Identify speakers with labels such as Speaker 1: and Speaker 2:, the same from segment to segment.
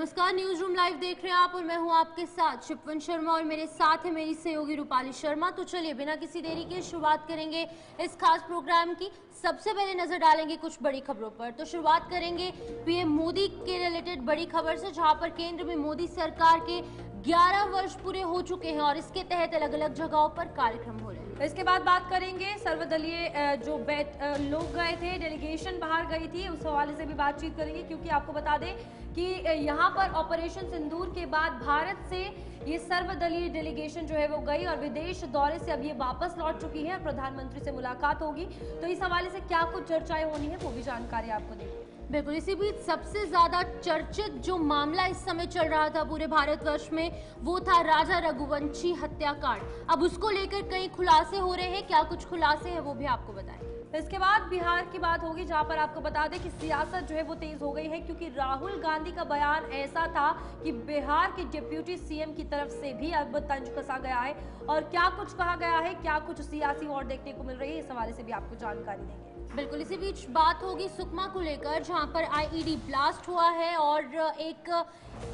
Speaker 1: नमस्कार, news room live देख रहे हैं आप और मैं हूं आपके साथ शिपवन शर्मा और मेरे साथ है मेरी सहयोगी रूपाली शर्मा। तो चलिए बिना किसी देरी के शुरुआत करेंगे इस खास प्रोग्राम की। सबसे पहले नजर डालेंगे कुछ बड़ी खबरों पर। तो शुरुआत करेंगे पीएम मोदी के रिलेटेड बड़ी खबर से, जहां पर केंद्र में मोदी सरकार के 11 वर्ष पूरे हो चुके हैं और इसके तहत अलग अलग जगहों पर कार्यक्रम हो रहे हैं।
Speaker 2: इसके बाद बात करेंगे सर्वदलीय जो लोग गए थे, डेलीगेशन बाहर गई थी, उस हवाले से भी बातचीत करेंगे, क्योंकि आपको बता दें कि यहाँ पर ऑपरेशन सिंदूर के बाद भारत से ये सर्वदलीय डेलीगेशन जो है वो गई और विदेश दौरे से अब ये वापस लौट चुकी है। प्रधानमंत्री से मुलाकात होगी, तो इस हवाले से क्या कुछ चर्चाएं होनी है वो भी जानकारी आपको देंगे।
Speaker 1: बिल्कुल, इसी बीच सबसे ज्यादा चर्चित जो मामला इस समय चल रहा था पूरे भारतवर्ष में, वो था राजा रघुवंशी हत्याकांड। अब उसको लेकर कई खुलासे हो रहे हैं। क्या कुछ खुलासे हैं वो भी आपको बताएंगे।
Speaker 2: इसके बाद बिहार की बात होगी, जहां पर आपको बता दें कि सियासत जो है वो तेज हो गई है, क्योंकि राहुल गांधी का बयान ऐसा था कि बिहार के डिप्यूटी सीएम की तरफ से भी अब तंज कसा गया है और क्या कुछ कहा गया है, क्या कुछ सियासी और देखने को मिल रही है, इस हवाले से भी आपको जानकारी देंगे।
Speaker 1: बिल्कुल, इसी बीच बात होगी सुकमा को लेकर, जहां पर आईईडी ब्लास्ट हुआ है और एक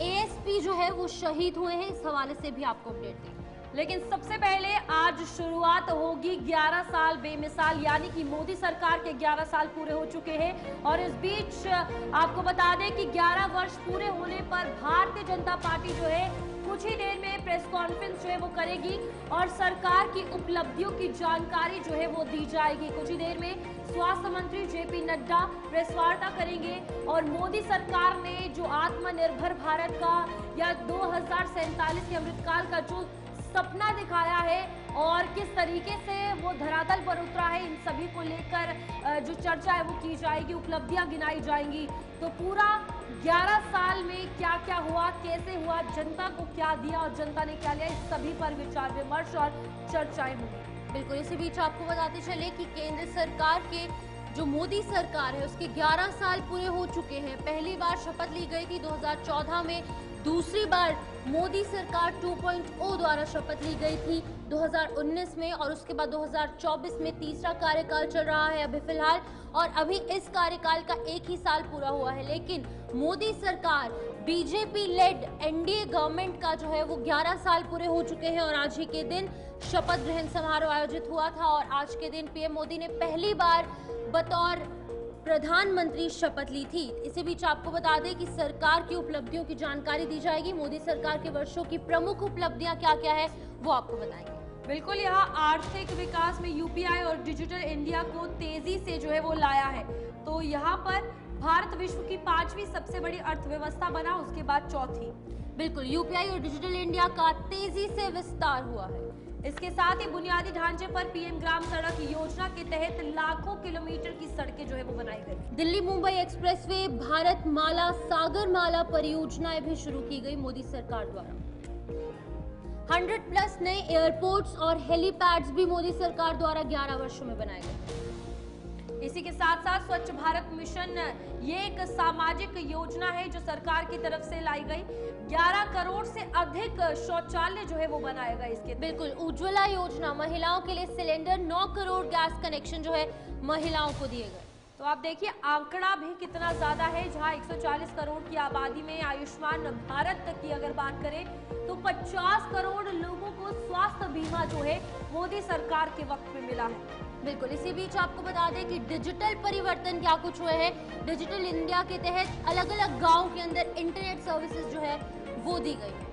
Speaker 1: एएसपी जो है वो शहीद हुए हैं। इस हवाले से भी आपको अपडेट देंगे।
Speaker 2: लेकिन सबसे पहले आज शुरुआत होगी 11 साल बेमिसाल, यानी कि मोदी सरकार के 11 साल पूरे हो चुके हैं और इस बीच आपको बता दें कि 11 वर्ष पूरे होने पर भारतीय जनता पार्टी जो है कुछ ही देर में प्रेस कॉन्फ्रेंस जो है वो करेगी और सरकार की उपलब्धियों की जानकारी जो है वो दी जाएगी। कुछ ही देर में स्वास्थ्य मंत्री जेपी नड्डा प्रेस वार्ता करेंगे और मोदी सरकार ने जो आत्मनिर्भर भारत का या 2047 के अमृतकाल का जो सपना दिखाया है और किस तरीके से वो धरातल पर उतरा है, इन सभी को लेकर जो चर्चा है वो की जाएगी, उपलब्धियां गिनाई जाएंगी। तो पूरा 11 साल में क्या क्या हुआ, कैसे हुआ, जनता को क्या दिया और जनता ने क्या लिया, इस सभी पर विचार विमर्श और चर्चाएं होंगी।
Speaker 1: बिल्कुल, इसी बीच आपको बताते चले कि केंद्र सरकार के जो मोदी सरकार है उसके 11 साल पूरे हो चुके हैं। पहली बार शपथ ली गई थी 2014 में, दूसरी बार मोदी सरकार 2.0 द्वारा शपथ ली गई थी 2019 में और उसके बाद 2024 में तीसरा कार्यकाल चल रहा है अभी फिलहाल, और अभी इस कार्यकाल का एक ही साल पूरा हुआ है। लेकिन मोदी सरकार बीजेपी लेड एनडीए गवर्नमेंट का जो है वो 11 साल पूरे हो चुके हैं और आज ही के दिन शपथ ग्रहण समारोह आयोजित हुआ था और आज के दिन पीएम मोदी ने पहली बार बतौर प्रधानमंत्री शपथ ली थी। इसी बीच आपको बता दें कि सरकार की उपलब्धियों की जानकारी दी जाएगी। मोदी सरकार के वर्षों की प्रमुख उपलब्धियां क्या क्या है वो आपको बताएंगे।
Speaker 2: बिल्कुल, यहाँ आर्थिक विकास में यूपीआई और डिजिटल इंडिया को तेजी से जो है वो लाया है। तो यहाँ पर भारत विश्व की 5वीं सबसे बड़ी अर्थव्यवस्था बना, उसके बाद चौथी।
Speaker 1: बिल्कुल, यूपीआई और डिजिटल इंडिया का तेजी से विस्तार हुआ है।
Speaker 2: इसके साथ ही बुनियादी ढांचे पर पीएम ग्राम सड़क योजना के तहत लाखों किलोमीटर की सड़कें जो है वो बनाई गई।
Speaker 1: दिल्ली मुंबई एक्सप्रेसवे, भारत माला, सागर माला परियोजनाएं भी शुरू की गई मोदी सरकार द्वारा। 100+ नए एयरपोर्ट्स और हेलीपैड्स भी मोदी सरकार द्वारा 11 वर्षों में बनाए गए।
Speaker 2: इसी के साथ साथ स्वच्छ भारत मिशन, ये एक सामाजिक योजना है जो सरकार की तरफ से लाई गई। 11 करोड़ से अधिक शौचालय जो है वो बनाया गया इसके।
Speaker 1: बिल्कुल, उज्ज्वला योजना, महिलाओं के लिए सिलेंडर, 9 करोड़ गैस कनेक्शन जो है महिलाओं को दिए गए।
Speaker 2: तो आप देखिए आंकड़ा भी कितना ज्यादा है, जहां 140 करोड़ की आबादी में आयुष्मान भारत की अगर बात करें तो 50 करोड़ लोगों को स्वास्थ्य बीमा जो है मोदी सरकार के वक्त में मिला है।
Speaker 1: बिल्कुल, इसी बीच आपको बता दें कि डिजिटल परिवर्तन क्या कुछ हुए हैं। डिजिटल इंडिया के तहत अलग अलग गांव के अंदर इंटरनेट सर्विसेज जो है वो दी गई है।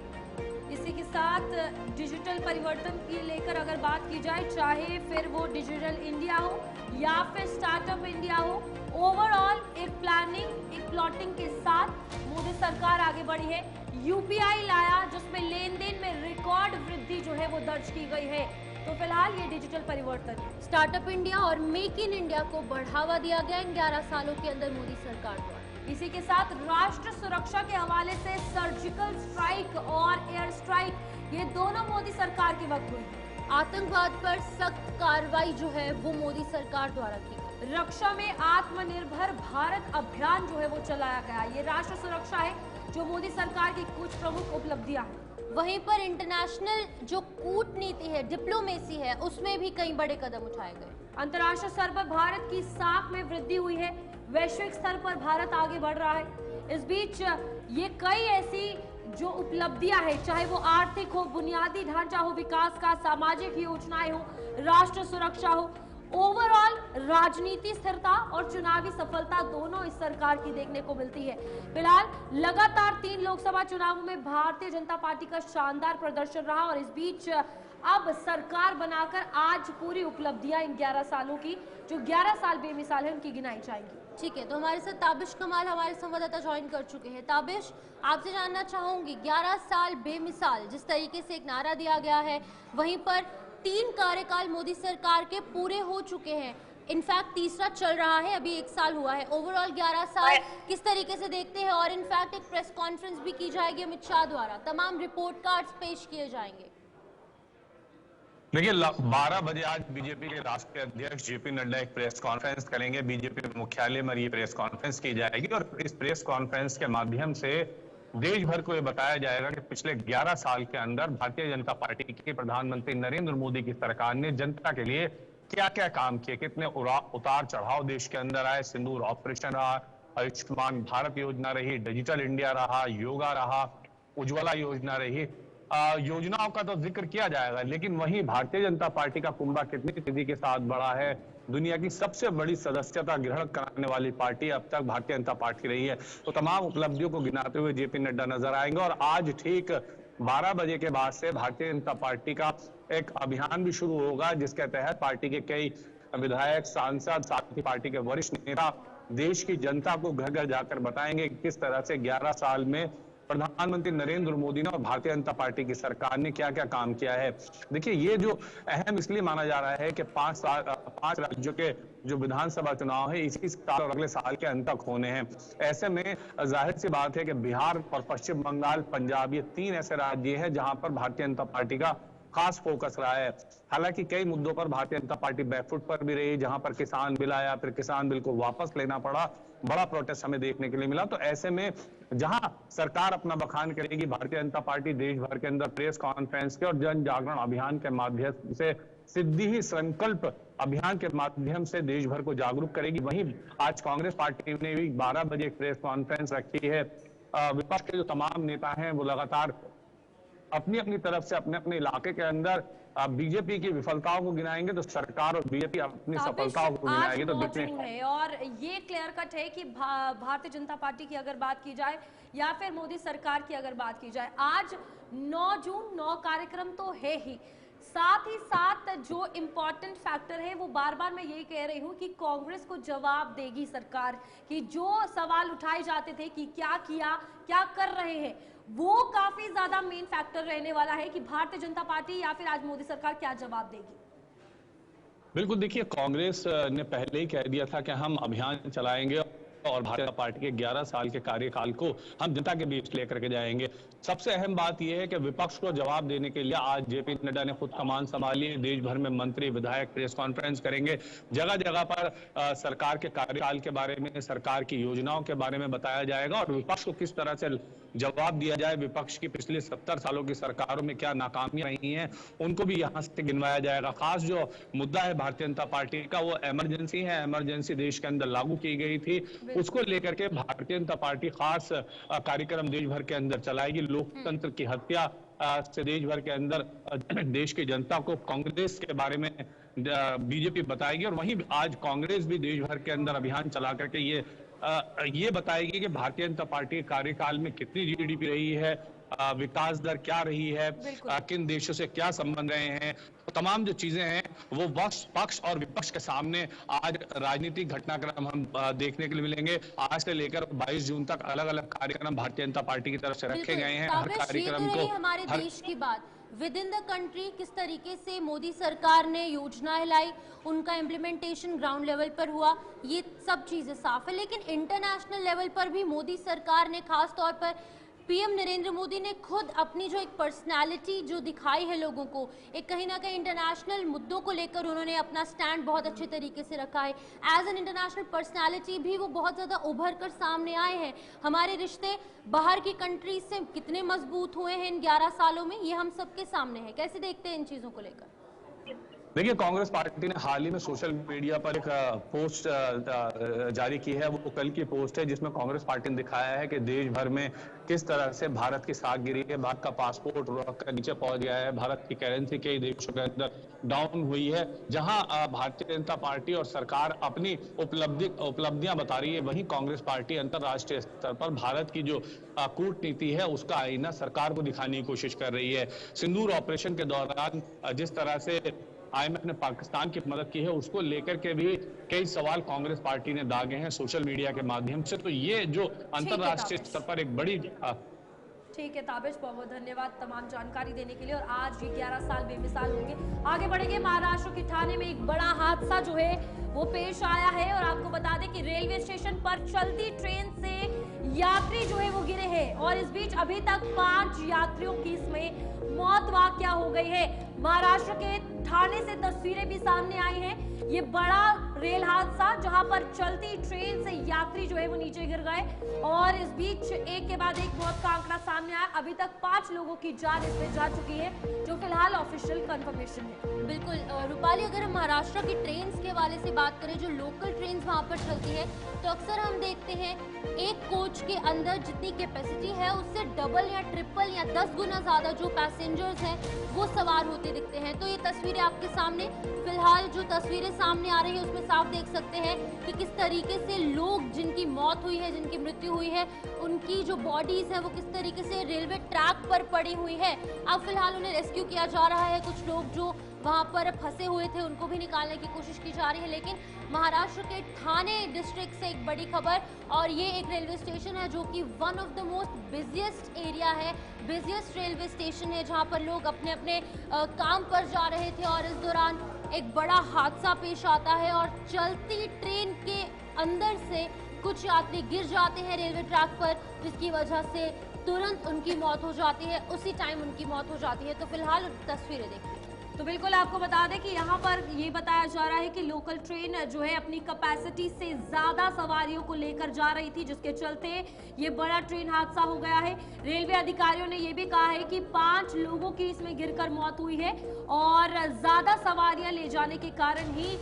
Speaker 2: इसी के साथ डिजिटल परिवर्तन की लेकर अगर बात की जाए, चाहे फिर वो डिजिटल इंडिया हो या फिर स्टार्टअप इंडिया हो, ओवरऑल एक प्लानिंग, एक प्लॉटिंग के साथ मोदी सरकार आगे बढ़ी है। यूपीआई लाया, जिसमें लेन देन में रिकॉर्ड वृद्धि जो है वो दर्ज की गई है। तो फिलहाल ये डिजिटल परिवर्तन है।
Speaker 1: स्टार्टअप इंडिया और मेक इन इंडिया को बढ़ावा दिया गया इन 11 सालों के अंदर मोदी सरकार द्वारा।
Speaker 2: इसी के साथ राष्ट्र सुरक्षा के हवाले से सर्जिकल स्ट्राइक और एयर स्ट्राइक, ये दोनों मोदी सरकार के वक्त हुई।
Speaker 1: आतंकवाद पर सख्त कार्रवाई जो है वो मोदी सरकार द्वारा की गई।
Speaker 2: रक्षा में आत्मनिर्भर भारत अभियान जो है वो चलाया गया। ये राष्ट्र सुरक्षा है जो मोदी सरकार की कुछ प्रमुख उपलब्धियां हैं।
Speaker 1: वहीं पर इंटरनेशनल जो कूटनीति है, डिप्लोमेसी है, उसमें भी कई बड़े कदम उठाए गए।
Speaker 2: अंतर्राष्ट्रीय स्तर पर भारत की साख में वृद्धि हुई है। वैश्विक स्तर पर भारत आगे बढ़ रहा है। इस बीच ये कई ऐसी जो उपलब्धियां हैं, चाहे वो आर्थिक हो, बुनियादी ढांचा हो, विकास का, सामाजिक योजनाएं हो, राष्ट्र सुरक्षा हो, ओवरऑल राजनीति स्थिरता और चुनावी सफलता दोनों इस सरकार की देखने को मिलती है। फिलहाल लगातार 3 लोकसभा चुनावों में भारतीय जनता पार्टी का शानदार प्रदर्शन रहा और इस बीच अब सरकार बनाकर आज पूरी उपलब्धियां इन 11 सालों की, जो 11 साल बेमिसाल है, उनकी गिनाई जाएंगी।
Speaker 1: ठीक है, तो हमारे साथ ताबिश कमाल हमारे संवाददाता ज्वाइन कर चुके हैं। ताबिश, आपसे जानना चाहूंगी, 11 साल बेमिसाल जिस तरीके से एक नारा दिया गया है, वहीं पर 3 कार्यकाल मोदी सरकार के पूरे हो चुके हैं, इनफैक्ट तीसरा चल रहा है, अभी 1 साल हुआ है। ओवरऑल 11 साल किस तरीके से देखते हैं? और इनफैक्ट एक प्रेस कॉन्फ्रेंस भी की जाएगी अमित शाह द्वारा, तमाम रिपोर्ट कार्ड्स पेश किए जाएंगे।
Speaker 3: देखिए, 12 बजे आज बीजेपी के राष्ट्रीय अध्यक्ष जेपी नड्डा एक प्रेस कॉन्फ्रेंस करेंगे। बीजेपी मुख्यालय में ये प्रेस कॉन्फ्रेंस की जाएगी और इस प्रेस कॉन्फ्रेंस के माध्यम से देश भर को ये बताया जाएगा कि पिछले 11 साल के अंदर भारतीय जनता पार्टी के प्रधानमंत्री नरेंद्र मोदी की सरकार ने जनता के लिए क्या क्या काम किए, कितने उतार चढ़ाव देश के अंदर आए। सिंदूर ऑपरेशन रहा, आयुष्मान भारत योजना रही, डिजिटल इंडिया रहा, योगा रहा, उज्ज्वला योजना रही। योजनाओं का तो जिक्र किया जाएगा, लेकिन वहीं भारतीय जनता पार्टी का कुंभा कितनी तेजी के साथ बढ़ा है। दुनिया की सबसे बड़ी सदस्यता ग्रहण कराने वाली पार्टी अब तक भारतीय जनता पार्टी रही है। तो तमाम उपलब्धियों को गिनाते हुए जेपी नड्डा नजर आएंगे और आज ठीक 12 बजे के बाद से भारतीय जनता पार्टी का एक अभियान भी शुरू होगा, जिसके तहत पार्टी के कई विधायक, सांसद, साथ ही पार्टी के वरिष्ठ नेता देश की जनता को घर घर जाकर बताएंगे कि किस तरह से 11 साल में प्रधानमंत्री नरेंद्र मोदी ने और भारतीय जनता पार्टी की सरकार ने क्या क्या काम किया है। देखिए, ये जो अहम इसलिए माना जा रहा है कि 5 राज्यों के जो विधानसभा चुनाव है इसी साल और अगले साल के अंत तक होने हैं। ऐसे में जाहिर सी बात है कि बिहार और पश्चिम बंगाल, पंजाब, ये 3 ऐसे राज्य हैं जहां पर भारतीय जनता पार्टी का खास फोकस रहा है। हालांकि कई मुद्दों पर भारतीय जनता पार्टी बैकफुट पर भी रही, जहां पर किसान बिल आया, फिर किसान बिल को वापस लेना पड़ा, बड़ा प्रोटेस्ट हमें देखने के लिए मिला। तो ऐसे में जहां सरकार अपना बखान करेगी, भारतीय जनता पार्टी देश भर के अंदर प्रेस कॉन्फ्रेंस के और जन जागरण अभियान के माध्यम से, सिद्धि ही संकल्प अभियान के माध्यम से देश भर को जागरूक करेगी। वहीं आज कांग्रेस पार्टी ने भी 12 बजे प्रेस कॉन्फ्रेंस रखी है। विपक्ष के जो तमाम नेता हैं वो लगातार अपनी अपनी तरफ से अपने अपने इलाके के अंदर बीजेपी की विफलताओं को गिनाएंगे, तो सरकार और बीजेपी अपनी सफलताओं को गिनाएगी। तो
Speaker 2: देखने और ये क्लियर कट है कि भारतीय जनता पार्टी की अगर बात की जाए या फिर मोदी सरकार की अगर बात की जाए, आज 9 जून 9 कार्यक्रम तो है ही, साथ ही साथ जो इम्पोर्टेंट फैक्टर है वो बार बार मैं यही कह रही हूँ कि कांग्रेस को जवाब देगी सरकार कि जो सवाल उठाए जाते थे कि क्या किया, क्या कर रहे हैं, वो काफी ज्यादा मेन फैक्टर रहने वाला है कि भारतीय जनता पार्टी या फिर आज मोदी सरकार क्या जवाब देगी।
Speaker 3: बिल्कुल, देखिए, कांग्रेस ने पहले ही कह दिया था कि हम अभियान चलाएंगे और भारतीय जनता पार्टी के 11 साल के कार्यकाल को हम जनता के बीच लेकर के जाएंगे। सबसे अहम बात यह है कि विपक्ष को जवाब देने के लिए आज जेपी नड्डा ने खुद कमान संभाली है। देश भर में मंत्री, विधायक प्रेस कॉन्फ्रेंस करेंगे, जगह जगह पर सरकार के कार्यकाल के बारे में, सरकार की योजनाओं के बारे में बताया जाएगा और विपक्ष को किस तरह से जवाब दिया जाए, विपक्ष की पिछले 70 सालों की सरकारों में क्या नाकामियां रही हैं उनको भी यहां से गिनवाया जाएगा। खास जो मुद्दा है भारतीय जनता पार्टी का वो इमरजेंसी है। इमरजेंसी देश के अंदर लागू की गई थी, उसको लेकर के भारतीय जनता पार्टी खास कार्यक्रम देश भर के अंदर चलाएगी। लोकतंत्र की हत्या से देश भर के अंदर देश की जनता को कांग्रेस के बारे में बीजेपी बताएगी और वहीं आज कांग्रेस भी देश भर के अंदर अभियान चला करके ये बताएगी कि भारतीय जनता पार्टी के कार्यकाल में कितनी जीडीपी रही है, विकास दर क्या रही है, किन देशों से क्या संबंध रहे हैं। तो तमाम जो चीजें हैं वो पक्ष और विपक्ष के सामने आज राजनीतिक घटनाक्रम हम देखने के लिए मिलेंगे। आज से लेकर 22 जून तक अलग अलग कार्यक्रम भारतीय जनता पार्टी की तरफ से रखे गए हैं। हर कार्यक्रम को
Speaker 1: हमारे देश की बात विद इन द कंट्री किस तरीके से मोदी सरकार ने योजनाएं लाई, उनका इम्प्लीमेंटेशन ग्राउंड लेवल पर हुआ, ये सब चीजें साफ है। लेकिन इंटरनेशनल लेवल पर भी मोदी सरकार ने, खास तौर पर पीएम नरेंद्र मोदी ने खुद अपनी जो एक पर्सनालिटी जो दिखाई है लोगों को, एक कहीं ना कहीं इंटरनेशनल मुद्दों को लेकर उन्होंने अपना स्टैंड बहुत अच्छे तरीके से रखा है। एज एन इंटरनेशनल पर्सनालिटी भी वो बहुत ज़्यादा उभर कर सामने आए हैं। हमारे रिश्ते बाहर की कंट्रीज से कितने मजबूत हुए हैं इन 11 सालों में, ये हम सबके सामने है। कैसे देखते हैं इन चीज़ों को लेकर?
Speaker 3: देखिए, कांग्रेस पार्टी ने हाल ही में सोशल मीडिया पर एक पोस्ट जारी की है। वो कल की पोस्ट है जिसमें कांग्रेस पार्टी ने दिखाया है कि देश भर में किस तरह से भारत की साख गिरी है, भारत का पासपोर्ट रॉक नीचे पहुंच गया है, भारत की करेंसी कई देशों के अंदर डाउन हुई है। जहां भारतीय जनता पार्टी और सरकार अपनी उपलब्धियां बता रही है, वहीं कांग्रेस पार्टी अंतर्राष्ट्रीय स्तर पर भारत की जो कूटनीति है उसका आईना सरकार को दिखाने की कोशिश कर रही है। सिंदूर ऑपरेशन के दौरान जिस तरह से आईएमएफ ने पाकिस्तान की मदद की है, उसको लेकर के भी कई सवाल कांग्रेस पार्टी ने दागे हैं सोशल मीडिया के माध्यम से। तो ये जो अंतर्राष्ट्रीय स्तर पर एक बड़ी
Speaker 2: ठीक है ताबिश, बहुत बहुत धन्यवाद तमाम जानकारी देने के लिए। और आज ये 11 साल बेमिसाल होंगे। आगे बढ़ेंगे। महाराष्ट्र के ठाणे में एक बड़ा हादसा जो है वो पेश आया है और आपको बता दें कि रेलवे स्टेशन पर चलती ट्रेन से यात्री जो है वो गिरे हैं और इस बीच अभी तक 5 यात्रियों की इसमें मौत वाकया हो गई है। महाराष्ट्र के ठाणे से तस्वीरें भी सामने आई हैं। ये बड़ा रेल हादसा जहां पर चलती ट्रेन से यात्री जो है वो नीचे गिर गए और इस बीच एक के बाद एक मौत का आंकड़ा सामने आया। अभी तक 5 लोगों की जान इसमें जा चुकी है, जो फिलहाल ऑफिशियल कंफर्मेशन है।
Speaker 1: बिल्कुल रूपाली, अगर हम महाराष्ट्र की ट्रेन के हवाले से बात करें, जो लोकल ट्रेन वहां पर चलती है, तो अक्सर हम देखते हैं एक कोच के अंदर जितनी कैपेसिटी है उससे डबल या ट्रिपल या 10 गुना ज्यादा जो पैसेंजर्स हैं वो सवार होते दिखते हैं। तो ये तस्वीरें आपके सामने, फिलहाल जो तस्वीरें सामने आ रही है उसमें साफ देख सकते हैं कि किस तरीके से लोग जिनकी मौत हुई है, जिनकी मृत्यु हुई है, उनकी जो बॉडीज है वो किस तरीके से रेलवे ट्रैक पर पड़ी हुई है। अब फिलहाल उन्हें रेस्क्यू किया जा रहा है। कुछ लोग जो वहां पर फंसे हुए थे उनको भी निकालने की कोशिश की जा रही है। लेकिन महाराष्ट्र के ठाणे डिस्ट्रिक्ट से एक बड़ी खबर, और ये एक रेलवे स्टेशन है जो कि one of the most busiest area है, बिजिएस्ट रेलवे स्टेशन है, जहां पर लोग अपने अपने काम पर जा रहे थे और इस दौरान एक बड़ा हादसा पेश आता है और चलती ट्रेन के अंदर से कुछ यात्री गिर जाते हैं रेलवे ट्रैक पर, जिसकी वजह से तुरंत उनकी मौत हो जाती है, उसी टाइम उनकी मौत हो जाती है। तो फिलहाल तस्वीरें देखिए।
Speaker 2: तो बिल्कुल आपको बता दें कि यहाँ पर ये बताया जा रहा है कि लोकल ट्रेन जो है अपनी कैपेसिटी से ज्यादा सवारियों को लेकर जा रही थी, जिसके चलते ये बड़ा ट्रेन हादसा हो गया है। रेलवे अधिकारियों ने ये भी कहा है कि 5 लोगों की इसमें गिरकर मौत हुई है और ज्यादा सवारियां ले जाने के कारण ही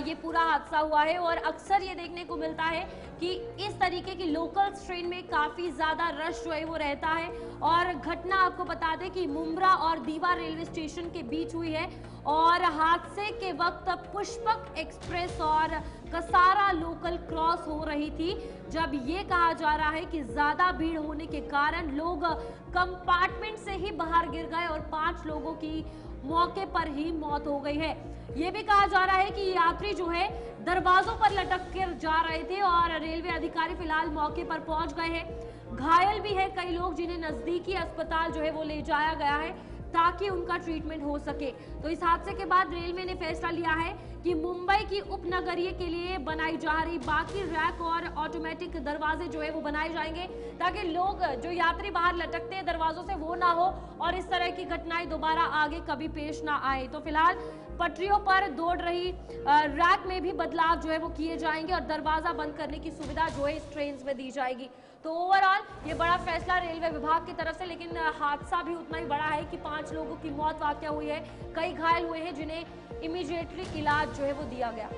Speaker 2: ये पूरा हादसा हुआ है। और अक्सर ये देखने को मिलता है कि इस तरीके की लोकल ट्रेन में काफी ज्यादा रश जो है वो रहता है। और घटना आपको बता दें कि मुंब्रा और दीवा रेलवे स्टेशन के बीच हुई है और हादसे के वक्त पुष्पक एक्सप्रेस और कसारा लोकल क्रॉस हो रही थी, जब ये कहा जा रहा है कि ज्यादा भीड़ होने के कारण लोग कंपार्टमेंट से ही बाहर गिर गए और 5 लोगों की मौके पर ही मौत हो गई है। ये भी कहा जा रहा है कि यात्री जो है दरवाजों पर लटक कर जा रहे थे और रेलवे अधिकारी फिलहाल मौके पर पहुंच गए हैं। घायल भी है कई लोग, जिन्हें नजदीकी अस्पताल जो है वो ले जाया गया है ताकि उनका ट्रीटमेंट हो सके। तो इस हादसे के बाद रेलवे ने फैसला लिया है कि मुंबई की उपनगरीय के लिए बनाई जा रही बाकी रैक और ऑटोमेटिक दरवाजे जो है वो बनाए जाएंगे, ताकि लोग जो यात्री बाहर लटकते हैं दरवाजों से वो ना हो और इस तरह की घटनाएं दोबारा आगे कभी पेश ना आए। तो फिलहाल पटरियों पर दौड़ रही रैक में भी बदलाव जो है वो किए जाएंगे और दरवाजा बंद करने की सुविधा जो है इस ट्रेन में दी जाएगी। तो ओवरऑल ये बड़ा फैसला रेलवे विभाग की तरफ से, लेकिन हादसा भी उतना ही बड़ा है कि 5 लोगों की मौत वाकया हुई है, कई घायल हुए हैं जिन्हें इमीडिएटली इलाज जो है वो दिया गया।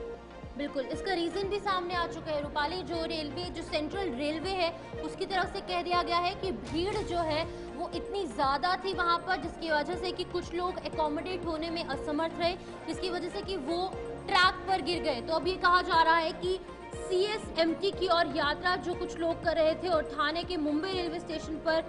Speaker 1: बिल्कुल, इसका रीजन भी सामने आ चुका है रूपाली। जो सेंट्रल रेलवे है उसकी तरफ से कह दिया गया है कि भीड़ जो है वो इतनी ज़्यादा थी वहाँ पर, जिसकी वजह से कि कुछ लोग एकोमोडेट होने में असमर्थ रहे, जिसकी वजह से कि वो ट्रैक पर गिर गए। तो अब ये कहा जा रहा है कि CSMT की और यात्रा जो कुछ लोग कर रहे थे और ठाणे के मुंबई रेलवे स्टेशन पर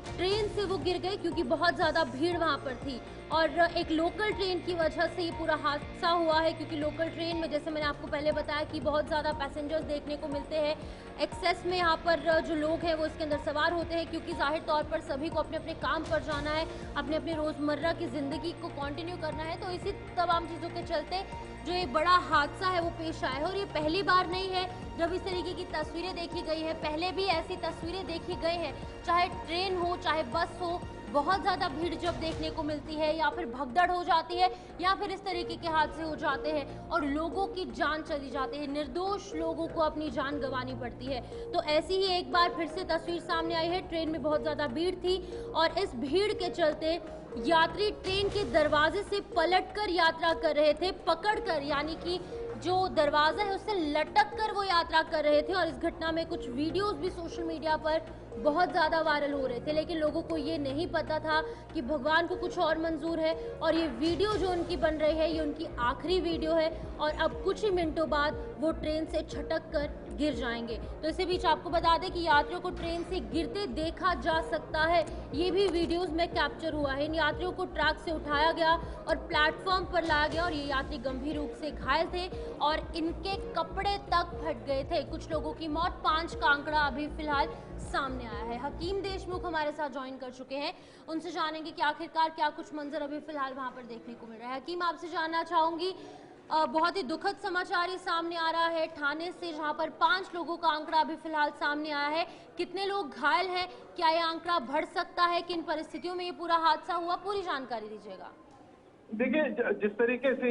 Speaker 1: ट्रेन से वो गिर गए क्योंकि बहुत ज़्यादा भीड़ वहाँ पर थी और एक लोकल ट्रेन की वजह से ये पूरा हादसा हुआ है। क्योंकि लोकल ट्रेन में, जैसे मैंने आपको पहले बताया, कि बहुत ज़्यादा पैसेंजर्स देखने को मिलते हैं, एक्सेस में यहाँ पर जो लोग हैं वो इसके अंदर सवार होते हैं, क्योंकि जाहिर तौर पर सभी को अपने अपने काम पर जाना है, अपने अपने रोज़मर्रा की ज़िंदगी को कंटिन्यू करना है। तो इसी तमाम चीज़ों के चलते जो ये बड़ा हादसा है वो पेश आया है और ये पहली बार नहीं है जब इस तरीके की तस्वीरें देखी गई है। पहले भी ऐसी तस्वीरें देखी गई हैं, चाहे ट्रेन हो चाहे बस हो, बहुत ज़्यादा भीड़ जब देखने को मिलती है या फिर भगदड़ हो जाती है या फिर इस तरीके के हादसे हो जाते हैं और लोगों की जान चली जाती है, निर्दोष लोगों को अपनी जान गंवानी पड़ती है। तो ऐसी ही एक बार फिर से तस्वीर सामने आई है। ट्रेन में बहुत ज़्यादा भीड़ थी और इस भीड़ के चलते यात्री ट्रेन के दरवाजे से पलटकर यात्रा कर रहे थे, पकड़कर, यानी कि जो दरवाजा है उससे लटक कर वो यात्रा कर रहे थे। और इस घटना में कुछ वीडियोस भी सोशल मीडिया पर बहुत ज़्यादा वायरल हो रहे थे, लेकिन लोगों को ये नहीं पता था कि भगवान को कुछ और मंजूर है और ये वीडियो जो उनकी बन रही है ये उनकी आखिरी वीडियो है और अब कुछ ही मिनटों बाद वो ट्रेन से छटक कर गिर जाएंगे। तो इसी बीच आपको बता दें कि यात्रियों को ट्रेन से गिरते देखा जा सकता है, ये भी वीडियोस में कैप्चर हुआ है। इन यात्रियों को ट्रक से उठाया गया और प्लेटफॉर्म पर लाया गया और ये यात्री गंभीर रूप से घायल थे और इनके कपड़े तक फट गए थे। कुछ लोगों की मौत, 5 का आंकड़ा अभी फिलहाल सामने आया है। हकीम देशमुख हमारे साथ ज्वाइन कर चुके हैं, उनसे जानेंगे कि आखिरकार क्या कुछ मंजर अभी फिलहाल वहां पर देखने को मिल रहा है। हकीम, आपसे जानना चाहूंगी, बहुत ही दुखद समाचार ये सामने आ रहा है ठाणे से, जहां पर 5 लोगों का आंकड़ा अभी फिलहाल सामने आया है। कितने लोग घायल हैं, क्या ये आंकड़ा बढ़ सकता है, किन परिस्थितियों में ये पूरा हादसा हुआ, पूरी जानकारी दीजिएगा।
Speaker 4: देखिए, जिस तरीके से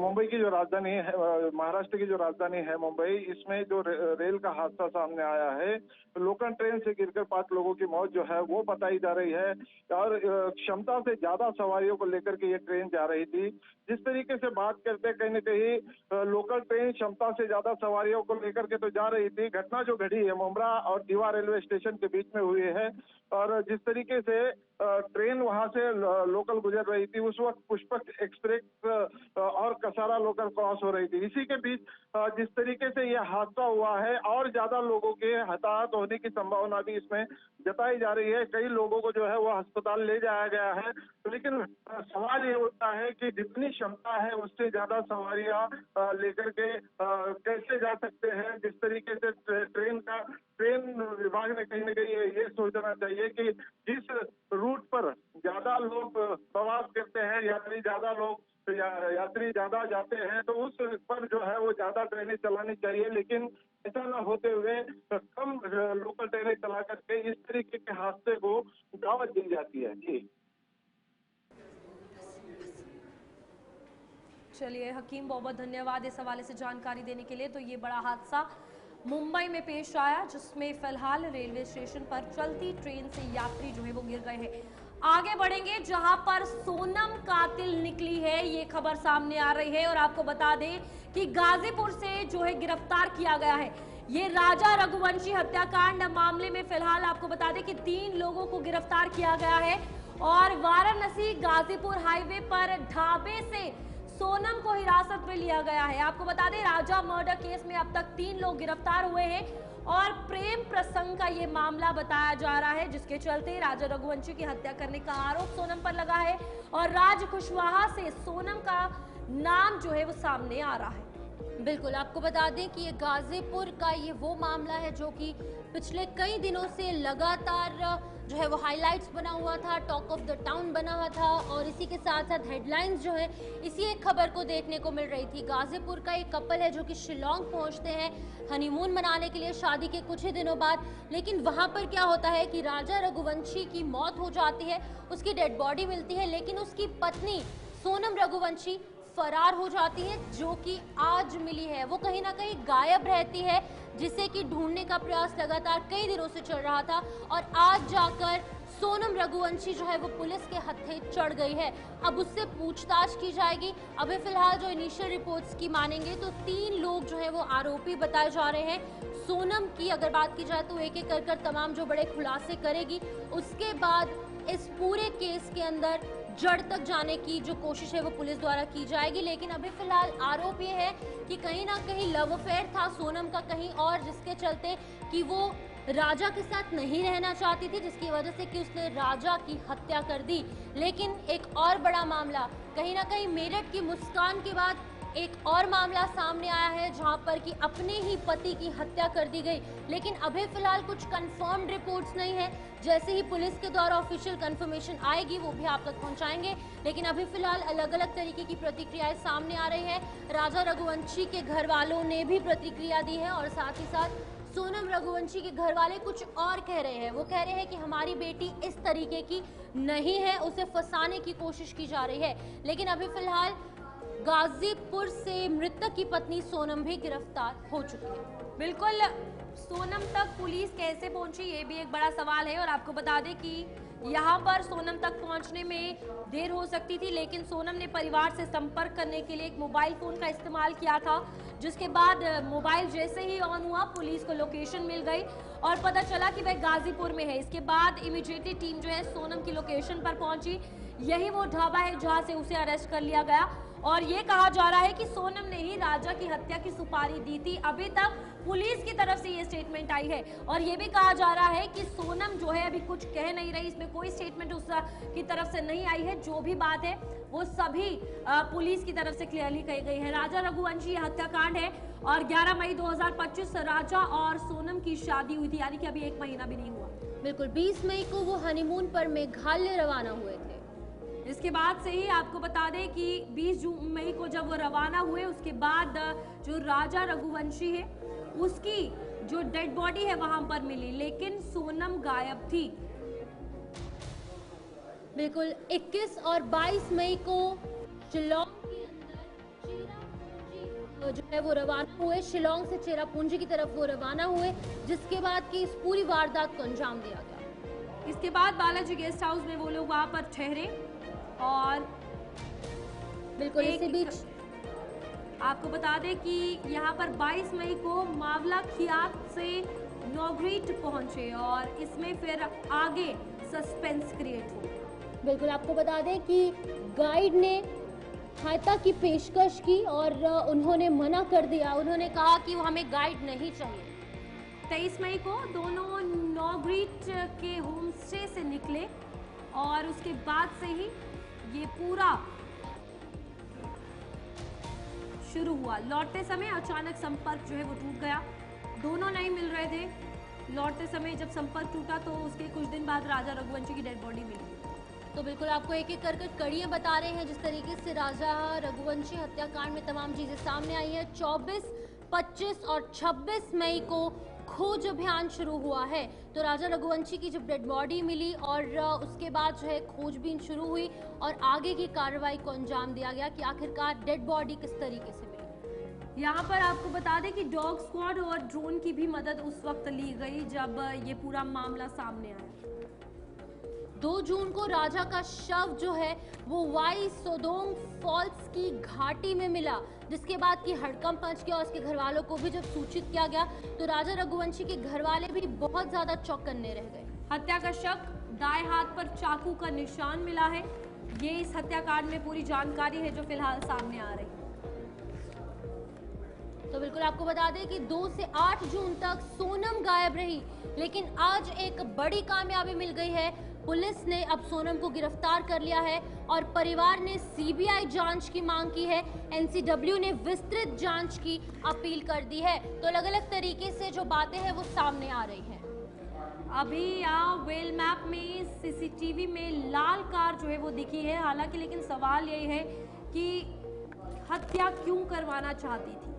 Speaker 4: मुंबई की जो राजधानी है, महाराष्ट्र की जो राजधानी है मुंबई, इसमें जो रेल का हादसा सामने आया है, लोकल ट्रेन से गिरकर 5 लोगों की मौत जो है वो बताई जा रही है और क्षमता से ज्यादा सवारियों को लेकर के ये ट्रेन जा रही थी। जिस तरीके से बात करते कहीं न कहीं लोकल ट्रेन क्षमता से ज्यादा सवारियों को लेकर के तो जा रही थी। घटना जो घटी है मुंब्रा और दीवा रेलवे स्टेशन के बीच में हुई है और जिस तरीके से ट्रेन वहां से लोकल गुजर रही थी, उस वक्त पुष्पक एक्सप्रेस और कसारा लोकल क्रॉस हो रही थी। इसी के बीच जिस तरीके से यह हादसा हुआ है और ज्यादा लोगों के हताहत होने की संभावना भी इसमें जताई जा रही है। कई लोगों को जो है वो अस्पताल ले जाया गया है, लेकिन सवाल ये उठता है कि जितनी क्षमता है उससे ज्यादा सवारियां लेकर के कैसे जा सकते हैं। जिस तरीके से ट्रेन विभाग ने कहीं ना कहीं ये सोचना चाहिए कि जिस रूट पर ज्यादा लोग प्रवास करते हैं, यात्री ज्यादा जाते हैं, तो उस पर जो है वो ज्यादा ट्रेनें चलानी चाहिए, लेकिन ऐसा न होते हुए कम लोकल ट्रेनें चला करके इस तरीके के हादसे को दावत दी जाती है। जी
Speaker 2: चलिए हकीम, बहुत बहुत धन्यवाद इस हवाले से जानकारी देने के लिए। तो ये बड़ा हादसा मुंबई में पेश आया, जिसमें फिलहाल रेलवे स्टेशन पर चलती ट्रेन से यात्री जो है वो गिर गए हैं। आगे बढ़ेंगे, जहां पर सोनम कातिल निकली है, ये खबर सामने आ रही है और आपको बता दें कि गाजीपुर से जो है गिरफ्तार किया गया है। ये राजा रघुवंशी हत्याकांड मामले में फिलहाल आपको बता दें कि 3 लोगों को गिरफ्तार किया गया है और वाराणसी गाजीपुर हाईवे पर ढाबे से सोनम को हिरासत में लिया गया है। आपको बता दें, राजा मर्डर केस में अब तक 3 लोग गिरफ्तार हुए हैं और प्रेम प्रसंग का ये मामला बताया जा रहा है, जिसके चलते राजा रघुवंशी की हत्या करने का आरोप सोनम पर लगा है और राज कुशवाहा से सोनम का नाम जो है वो सामने आ रहा है।
Speaker 1: बिल्कुल, आपको बता दें कि ये गाजीपुर का ये वो मामला है जो कि पिछले कई दिनों से लगातार जो है वो हाइलाइट्स बना हुआ था, टॉक ऑफ द टाउन बना हुआ था और इसी के साथ साथ हेडलाइंस जो है इसी एक खबर को देखने को मिल रही थी। गाजीपुर का एक कपल है जो कि शिलोंग पहुंचते हैं हनीमून मनाने के लिए शादी के कुछ ही दिनों बाद, लेकिन वहां पर क्या होता है कि राजा रघुवंशी की मौत हो जाती है, उसकी डेड बॉडी मिलती है, लेकिन उसकी पत्नी सोनम रघुवंशी फरार हो जाती है, जो कि आज मिली है। वो कहीं ना कहीं गायब रहती है, जिसे कि ढूंढने का प्रयास लगातार कई दिनों से चल रहा था और आज जाकर सोनम रघुवंशी जो है वो पुलिस के हत्थे चढ़ गई है। अब उससे पूछताछ की जाएगी। अभी फिलहाल जो इनिशियल रिपोर्ट्स की मानेंगे तो 3 लोग जो है वो आरोपी बताए जा रहे हैं। सोनम की अगर बात की जाए तो एक एक कर तमाम जो बड़े खुलासे करेगी, उसके बाद इस पूरे केस के अंदर जड़ तक जाने की जो कोशिश है वो पुलिस द्वारा की जाएगी। लेकिन अभी फिलहाल आरोप ये है कि कहीं ना कहीं लव अफेयर था सोनम का कहीं और, जिसके चलते कि वो राजा के साथ नहीं रहना चाहती थी, जिसकी वजह से कि उसने राजा की हत्या कर दी। लेकिन एक और बड़ा मामला, कहीं ना कहीं मेरठ की मुस्कान के बाद एक और मामला सामने आया है जहां पर कि अपने ही पति की हत्या कर दी गई, लेकिन अभी फिलहाल कुछ कंफर्म्ड रिपोर्ट्स नहीं है। जैसे ही पुलिस के द्वारा ऑफिशियल कंफर्मेशन आएगी वो भी आप तक पहुंचाएंगे, लेकिन अभी फिलहाल अलग अलग तरीके की प्रतिक्रियाएं सामने आ रही है। राजा रघुवंशी के घर वालों ने भी प्रतिक्रिया दी है और साथ ही साथ सोनम रघुवंशी के घर वाले कुछ और कह रहे हैं। वो कह रहे हैं कि हमारी बेटी इस तरीके की नहीं है, उसे फंसाने की कोशिश की जा रही है। लेकिन अभी फिलहाल गाजीपुर से मृतक की पत्नी सोनम भी गिरफ्तार हो चुकी है।
Speaker 2: बिल्कुल, सोनम तक पुलिस कैसे पहुंची ये भी एक बड़ा सवाल है और आपको बता दें कि यहाँ पर सोनम तक पहुंचने में देर हो सकती थी, लेकिन सोनम ने परिवार से संपर्क करने के लिए एक मोबाइल फोन का इस्तेमाल किया था, जिसके बाद मोबाइल जैसे ही ऑन हुआ पुलिस को लोकेशन मिल गई और पता चला कि वह गाजीपुर में है। इसके बाद इमीडिएटली टीम जो है सोनम की लोकेशन पर पहुंची। यही वो ढाबा है जहां से उसे अरेस्ट कर लिया गया और ये कहा जा रहा है कि सोनम ने ही राजा की हत्या की सुपारी दी थी। अभी तक पुलिस की तरफ से ये स्टेटमेंट आई है और ये भी कहा जा रहा है कि सोनम जो है अभी कुछ कह नहीं रही, इसमें कोई स्टेटमेंट उस की तरफ से नहीं आई है। जो भी बात है वो सभी पुलिस की तरफ से क्लियरली कही गई है। राजा रघुवंशी ये हत्याकांड है और 11 मई 2025 राजा और सोनम की शादी हुई थी, यानी कि अभी 1 महीना भी नहीं हुआ।
Speaker 1: बिल्कुल, 20 मई को वो हनीमून पर मेघालय रवाना हुए थे।
Speaker 2: इसके बाद से ही आपको बता दें कि 20 मई को जब वो रवाना हुए, उसके बाद जो राजा रघुवंशी है उसकी जो डेड बॉडी है वहां पर मिली, लेकिन सोनम गायब थी।
Speaker 1: बिल्कुल, 21 और 22 मई को शिलोंग के अंदर चेरापूंजी जो है वो रवाना हुए। शिलोंग से चेरापूंजी की तरफ वो रवाना हुए, जिसके बाद की इस पूरी वारदात को अंजाम दिया गया।
Speaker 2: इसके बाद बालाजी गेस्ट हाउस में वो लोग वहां पर ठहरे और
Speaker 1: बिल्कुल इसी बीच
Speaker 2: आपको बता दें कि यहाँ पर 22 मई को मावला खियात से नौगरीट पहुंचे और इसमें फिर आगे सस्पेंस क्रिएट हो।
Speaker 1: बिल्कुल, आपको बता दें कि गाइड ने सहायता की पेशकश की और उन्होंने मना कर दिया। उन्होंने कहा कि वो हमें गाइड नहीं चाहिए।
Speaker 2: 23 मई को दोनों नौगरीट के होम स्टे से निकले और उसके बाद से ही ये पूरा शुरू हुआ। लौटते समय अचानक संपर्क जो है वो टूट गया, दोनों नहीं मिल रहे थे। लौटते समय जब संपर्क टूटा तो उसके कुछ दिन बाद राजा रघुवंशी की डेड बॉडी मिली।
Speaker 1: तो बिल्कुल आपको एक एक कर कड़ियां बता रहे हैं जिस तरीके से राजा रघुवंशी हत्याकांड में तमाम चीजें सामने आई हैं। 24, 25 और 26 मई को खोज अभियान शुरू हुआ है। तो राजा रघुवंशी की जब डेड बॉडी मिली और उसके बाद जो है खोजबीन शुरू हुई और आगे की कार्रवाई को अंजाम दिया गया कि आखिरकार डेड बॉडी किस तरीके से मिली।
Speaker 2: यहाँ पर आपको बता दें कि डॉग स्क्वाड और ड्रोन की भी मदद उस वक्त ली गई जब ये पूरा मामला सामने आया।
Speaker 1: 2 जून को राजा का शव जो है वो वाई सोदोंग फॉल्स की घाटी में मिला, जिसके बाद की हड़कंप मच गया और उसके घर वालों को भी जब सूचित किया गया तो राजा रघुवंशी के घर वाले भी बहुत ज्यादा चौकन्ने रह गए।
Speaker 2: हत्या का शक, दाएं हाथ पर चाकू का निशान मिला है। ये इस हत्याकांड में पूरी जानकारी है जो फिलहाल सामने आ रही है।
Speaker 1: तो बिल्कुल आपको बता दें कि 2 से 8 जून तक सोनम गायब रही, लेकिन आज एक बड़ी कामयाबी मिल गई है। पुलिस ने अब सोनम को गिरफ्तार कर लिया है और परिवार ने सीबीआई जांच की मांग की है। एनसीडब्ल्यू ने विस्तृत जांच की अपील कर दी है। तो अलग अलग तरीके से जो बातें हैं वो सामने आ रही हैं।
Speaker 2: अभी यहाँ वेल मैप में सीसीटीवी में लाल कार जो है वो दिखी है, हालांकि लेकिन सवाल यही है कि हत्या क्यों करवाना चाहती थी।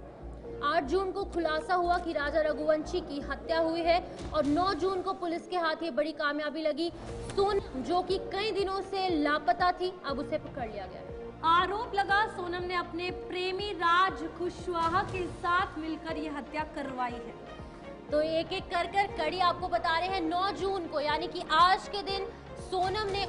Speaker 1: 8 जून को खुलासा हुआ कि राजा रघुवंशी की हत्या हुई है और 9 जून को पुलिस के हाथ ये बड़ी कामयाबी लगी। सोनम जो कि कई दिनों से लापता थी, अब उसे पकड़ लिया गया है।
Speaker 2: आरोप लगा सोनम ने अपने प्रेमी राज कुशवाहा के साथ मिलकर ये हत्या करवाई है।
Speaker 1: तो एक एक कर कड़ी आपको बता रहे हैं। 9 जून को यानी कि आज के दिन सोनम ने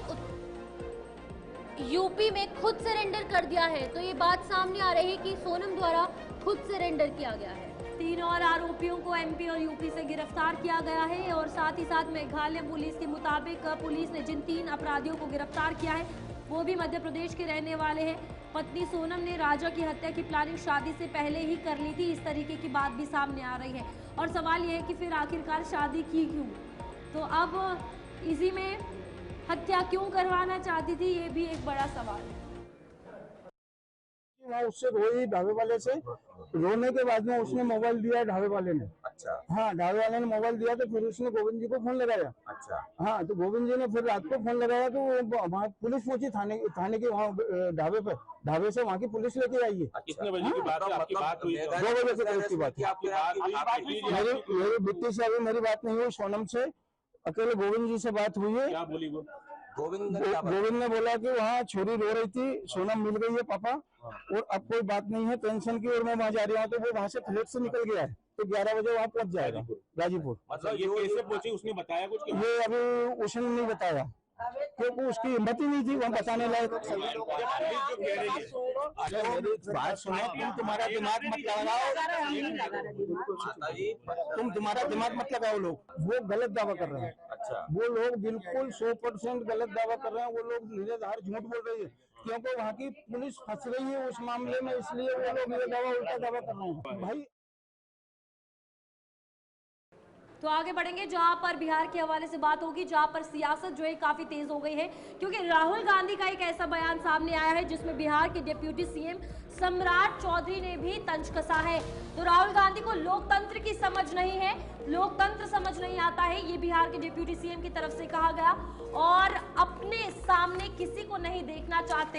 Speaker 1: यूपी में खुद सरेंडर कर दिया है। तो ये बात सामने आ रही है कि सोनम द्वारा खुद सरेंडर किया गया है।
Speaker 2: 3 और आरोपियों को एमपी और यूपी से गिरफ्तार किया गया है और साथ ही साथ मेघालय पुलिस के मुताबिक पुलिस ने जिन 3 अपराधियों को गिरफ्तार किया है वो भी मध्य प्रदेश के रहने वाले हैं। पत्नी सोनम ने राजा की हत्या की प्लानिंग शादी से पहले ही कर ली थी, इस तरीके की बात भी सामने आ रही है। और सवाल यह है कि फिर आखिरकार शादी की क्यों। तो अब इसी में हत्या क्यों करवाना चाहती थी, ये भी एक बड़ा सवाल है।
Speaker 5: वहाँ उससे रोई ढाबे वाले से, रोने के बाद में उसने मोबाइल दिया ढाबे वाले ने।
Speaker 6: अच्छा।
Speaker 5: हाँ, ढाबे वाले ने मोबाइल दिया तो फिर उसने गोविंद जी को फोन लगाया।
Speaker 6: अच्छा।
Speaker 5: हाँ, तो गोविंद जी ने फिर रात को फोन लगाया तो वहाँ पुलिस पहुंची थाने की वहाँ ढाबे पे। ढाबे से वहाँ की पुलिस लेके आई है।
Speaker 6: कितने बजे की बात है? आपकी बात हुई
Speaker 5: 2 बजे से करीब की बात है। मेरी बिट्टी से अभी मेरी बात नहीं हुई, सोनम से अकेले गोविंद जी से बात हुई है।
Speaker 6: क्या बोली वो?
Speaker 5: गोविंद ने बोला कि वहाँ छोरी रो रही थी, सोनम मिल गई है पापा और अब कोई बात नहीं है टेंशन की, और मैं वहाँ जा रहा हूँ। तो वो वहाँ से फ्लैट से निकल गया है तो 11 बजे वहाँ पहुँच जाएगा गाजीपुर।
Speaker 6: मतलब ये कैसे पहुंची, उसने बताया कुछ?
Speaker 5: ये अभी उसने नहीं बताया। क्योंकि उसकी हिम्मत ही नहीं थी वहाँ बताने लायक।
Speaker 6: जो कह रही है
Speaker 5: अरे मेरी बात सुनो, तुम तुम्हारा दिमाग मत लगाओ, तुम तुम्हारा दिमाग मत लगाओ। लोग वो गलत दावा कर रहे हैं।
Speaker 6: अच्छा,
Speaker 5: वो लोग बिल्कुल 100% गलत दावा कर रहे हैं। वो लोग निराधार झूठ बोल रही है, क्योंकि वहाँ की पुलिस फंस रही है उस मामले में, इसलिए वो लोग ये दावा उल्टा दावा कर रहे हैं। भाई
Speaker 2: तो आगे बढ़ेंगे जहां पर बिहार के हवाले से बात होगी, जहां पर सियासत जो है काफी तेज हो गई है, क्योंकि राहुल गांधी का एक ऐसा बयान सामने आया है जिसमें बिहार के डिप्टी सीएम सम्राट चौधरी ने भी तंज कसा है। तो राहुल गांधी को लोकतंत्र की समझ नहीं है, लोकतंत्र समझ नहीं आता है, ये बिहार के डिप्टी सीएम की तरफ से कहा गया। और अपने सामने किसी को नहीं देखना चाहते,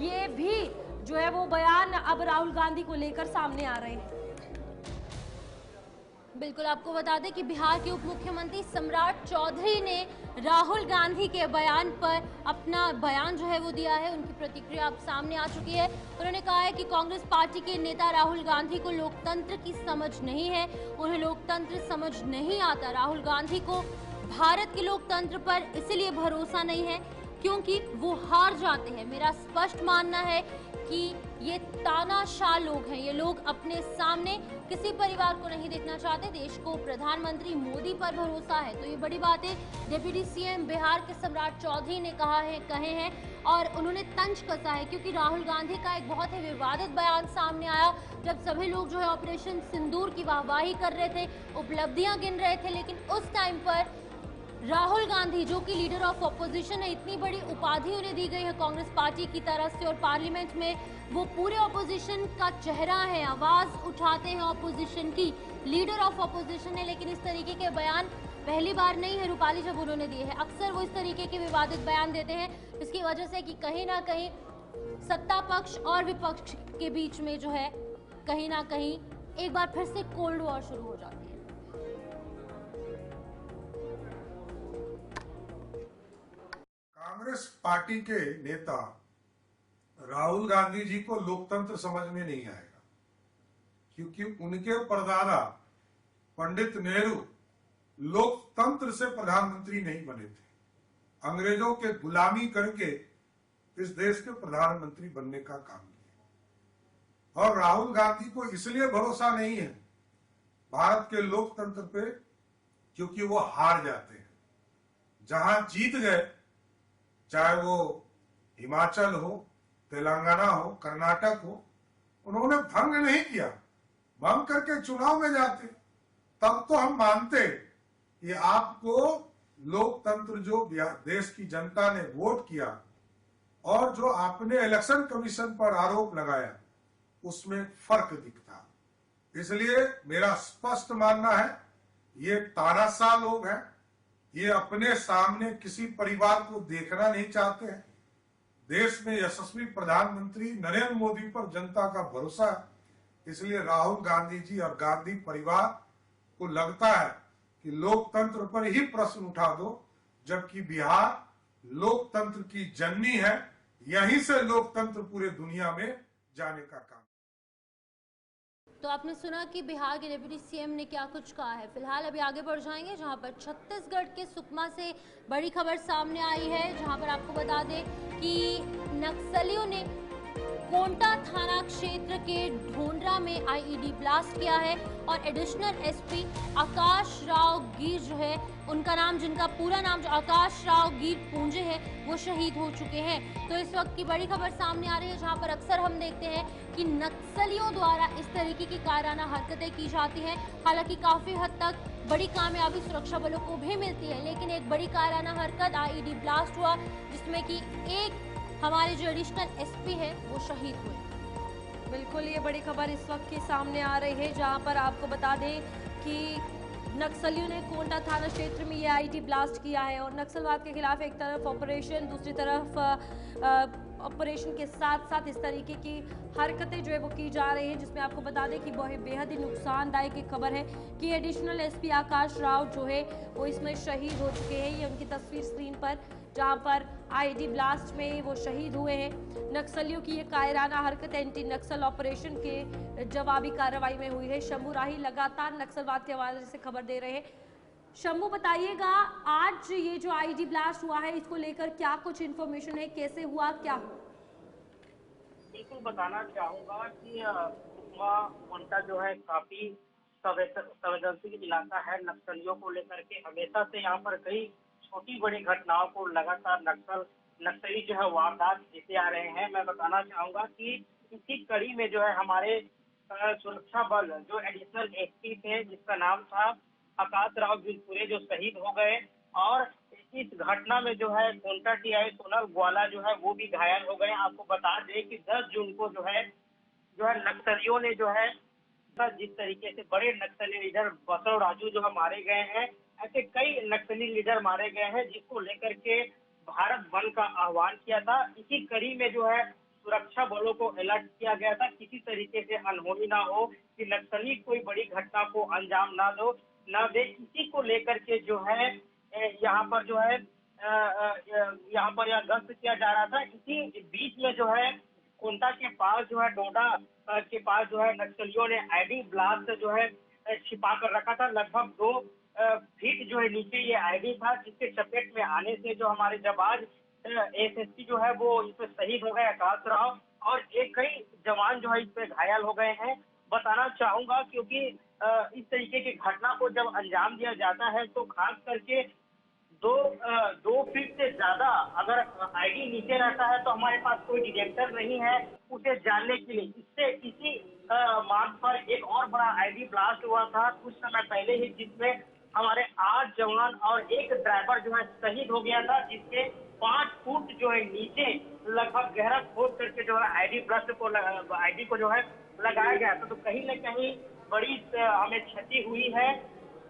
Speaker 2: ये भी जो है वो बयान अब राहुल गांधी को लेकर सामने आ रहे हैं।
Speaker 1: बिल्कुल, आपको बता दें कि बिहार के उप मुख्यमंत्री सम्राट चौधरी ने राहुल गांधी के बयान पर अपना बयान जो है वो दिया है। उनकी प्रतिक्रिया अब सामने आ चुकी है। उन्होंने कहा है कि कांग्रेस पार्टी के नेता राहुल गांधी को लोकतंत्र की समझ नहीं है, उन्हें लोकतंत्र समझ नहीं आता। राहुल गांधी को भारत के लोकतंत्र पर इसलिए भरोसा नहीं है क्योंकि वो हार जाते हैं। मेरा स्पष्ट मानना है कि ये तानाशाह लोग हैं, ये लोग अपने सामने किसी परिवार को नहीं देखना चाहते। देश को प्रधानमंत्री मोदी पर भरोसा है। तो ये बड़ी बात है डिप्टी सीएम बिहार के सम्राट चौधरी ने कहे हैं और उन्होंने तंज कसा है, क्योंकि राहुल गांधी का एक बहुत ही विवादित बयान सामने आया जब सभी लोग जो है ऑपरेशन सिंदूर की वाहवाही कर रहे थे, उपलब्धियां गिन रहे थे, लेकिन उस टाइम पर राहुल गांधी जो कि लीडर ऑफ ऑपोजिशन है, इतनी बड़ी उपाधि उन्हें दी गई है कांग्रेस पार्टी की तरफ से और पार्लियामेंट में वो पूरे ऑपोजिशन का चेहरा है, आवाज उठाते हैं ऑपोजिशन की, लीडर ऑफ ऑपोजिशन है। लेकिन इस तरीके के बयान पहली बार नहीं है रूपाली जब उन्होंने दिए हैं। अक्सर वो इस तरीके के विवादित बयान देते हैं, इसकी वजह से कि कहीं ना कहीं सत्ता पक्ष और विपक्ष के बीच में जो है कहीं ना कहीं एक बार फिर से कोल्ड वॉर शुरू हो जाती है।
Speaker 7: कांग्रेस पार्टी के नेता राहुल गांधी जी को लोकतंत्र समझ में नहीं आएगा, क्योंकि उनके परदादा पंडित नेहरू लोकतंत्र से प्रधानमंत्री नहीं बने थे, अंग्रेजों के गुलामी करके इस देश के प्रधानमंत्री बनने का काम किया। और राहुल गांधी को इसलिए भरोसा नहीं है भारत के लोकतंत्र पे क्योंकि वो हार जाते हैं। जहां जीत गए, चाहे वो हिमाचल हो, तेलंगाना हो, कर्नाटक हो, उन्होंने भंग नहीं किया। भंग करके चुनाव में जाते तब तो हम मानते कि आपको लोकतंत्र जो देश की जनता ने वोट किया और जो आपने इलेक्शन कमीशन पर आरोप लगाया उसमें फर्क दिखता। इसलिए मेरा स्पष्ट मानना है ये तानाशाह लोग हैं, ये अपने सामने किसी परिवार को देखना नहीं चाहते हैं। देश में यशस्वी प्रधानमंत्री नरेंद्र मोदी पर जनता का भरोसा है, इसलिए राहुल गांधी जी और गांधी परिवार को लगता है कि लोकतंत्र पर ही प्रश्न उठा दो, जबकि बिहार लोकतंत्र की जननी है, यहीं से लोकतंत्र पूरे दुनिया में जाने का काम।
Speaker 1: तो आपने सुना कि बिहार के डिप्टी सीएम ने क्या कुछ कहा है। फिलहाल अभी आगे बढ़ जाएंगे जहां पर छत्तीसगढ़ के सुकमा से बड़ी खबर सामने आई है, जहां पर आपको बता दें कि नक्सलियों ने कोंटा थाना क्षेत्र के ढोंडरा में आईईडी ब्लास्ट किया है और एडिशनल एसपी आकाश राव गिर जो है, उनका नाम, जिनका पूरा नाम जो आकाश राव गिर पूंजे है, वो शहीद हो चुके हैं। तो इस वक्त की बड़ी खबर सामने आ रही है, जहां पर अक्सर हम देखते हैं कि नक्सलियों द्वारा इस तरीके की कायराना हरकतें की जाती हैं। हालांकि काफी हद तक बड़ी कामयाबी सुरक्षा बलों को भी मिलती है, लेकिन एक बड़ी कायराना हरकत आईईडी ब्लास्ट हुआ जिसमें कि एक हमारे जो एडिशनल एसपी है वो शहीद हुए।
Speaker 2: बिल्कुल, ये बड़ी खबर इस वक्त की सामने आ रही है, जहां पर आपको बता दें कि नक्सलियों ने कोंटा थाना क्षेत्र में ये आईईडी ब्लास्ट किया है और नक्सलवाद के खिलाफ एक तरफ ऑपरेशन, दूसरी तरफ ऑपरेशन के साथ साथ इस तरीके की हरकतें जो है वो की जा रही हैं, जिसमें आपको बता दें कि बहुत बेहद ही नुकसानदायक एक खबर है कि एडिशनल एसपी आकाश राव जो है वो इसमें शहीद हो चुके हैं। ये उनकी तस्वीर स्क्रीन पर, जहां पर आईईडी ब्लास्ट में वो शहीद हुए हैं। नक्सलियों की ये कायराना हरकत एंटी नक्सल ऑपरेशन के जवाबी कार्रवाई में हुई है। शंभू राही लगातार नक्सलवाद के हवाले से खबर दे रहे हैं। शंभू बताइएगा, आज ये जो आईडी ब्लास्ट हुआ है इसको लेकर क्या कुछ इन्फॉर्मेशन है, कैसे हुआ, क्या हुआ?
Speaker 8: बिल्कुल बताना चाहूंगा कि कोंटा जो है काफी संवेदनशील इलाका है नक्सलियों को लेकर के। हमेशा से यहाँ पर कई छोटी बड़ी घटनाओं को लगातार नक्सली जो है वारदात देते आ रहे हैं। मैं बताना चाहूंगा कि इसी कड़ी में जो है हमारे सुरक्षा बल जो एडिशनल एसपी थे जिसका नाम था आकाश राव बिलपुरे, जो शहीद हो गए, और इस घटना में जो है कोंटा टीआई सोनल ग्वाला जो है वो भी घायल हो गए। आपको बता दें कि 10 जून को जो है नक्सलियों ने जो है जिस तरीके से बड़े नक्सली लीडर बसव राजू जो है मारे गए हैं, ऐसे कई नक्सली लीडर मारे गए हैं जिसको लेकर के भारत बंद का आह्वान किया था। इसी कड़ी में जो है सुरक्षा बलों को अलर्ट किया गया था, किसी तरीके से अनहोनी ना हो, कि नक्सली कोई बड़ी घटना को अंजाम ना दे। इसी को लेकर के जो है यहाँ पर जो है यहाँ पर यह गश्त किया जा रहा था। इसी बीच में जो है कोंटा के पास जो है डोडा के पास जो है नक्सलियों ने आईडी ब्लास्ट जो है छिपा कर रखा था। लगभग 2 फीट जो है नीचे ये आईडी था, जिसके चपेट में आने से जो हमारे जवान एसएसपी जो है वो इस पे शहीद हो गए आकाश राव, और एक कई जवान जो है इस पे घायल हो गए हैं। बताना चाहूंगा क्योंकि इस तरीके की घटना को जब अंजाम दिया जाता है तो खास करके 2 फीट से ज्यादा अगर आईडी नीचे रहता है तो हमारे पास कोई डिटेक्टर नहीं है उसे जानने के लिए। इसी मार्ग पर एक और बड़ा आईडी ब्लास्ट हुआ था कुछ समय पहले ही, जिसमें हमारे 8 जवान और एक ड्राइवर जो है शहीद हो गया था, जिसके 5 फुट जो है नीचे लगभग गहरा खोद करके जो है आईडी को जो है लगाया गया था। तो कहीं न कहीं बड़ी हमें क्षति हुई है,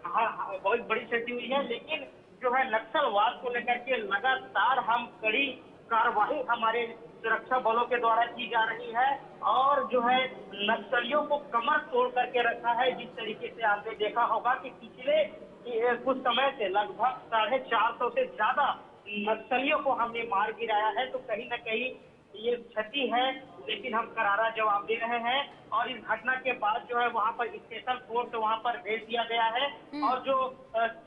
Speaker 8: बहुत बड़ी क्षति हुई है। लेकिन जो है नक्सलवाद को लेकर के लगातार हम कड़ी कार्रवाई हमारे सुरक्षा बलों के द्वारा की जा रही है, और जो है नक्सलियों को कमर तोड़ करके रखा है। जिस तरीके से आपने देखा होगा कि पिछले कुछ समय से लगभग 450 से ज्यादा नक्सलियों को हमने मार गिराया है। तो कहीं न कहीं ये क्षति है, लेकिन हम करारा जवाब दे रहे हैं। और इस घटना के बाद जो है वहाँ पर स्पेशल फोर्स वहाँ पर भेज दिया गया है, और जो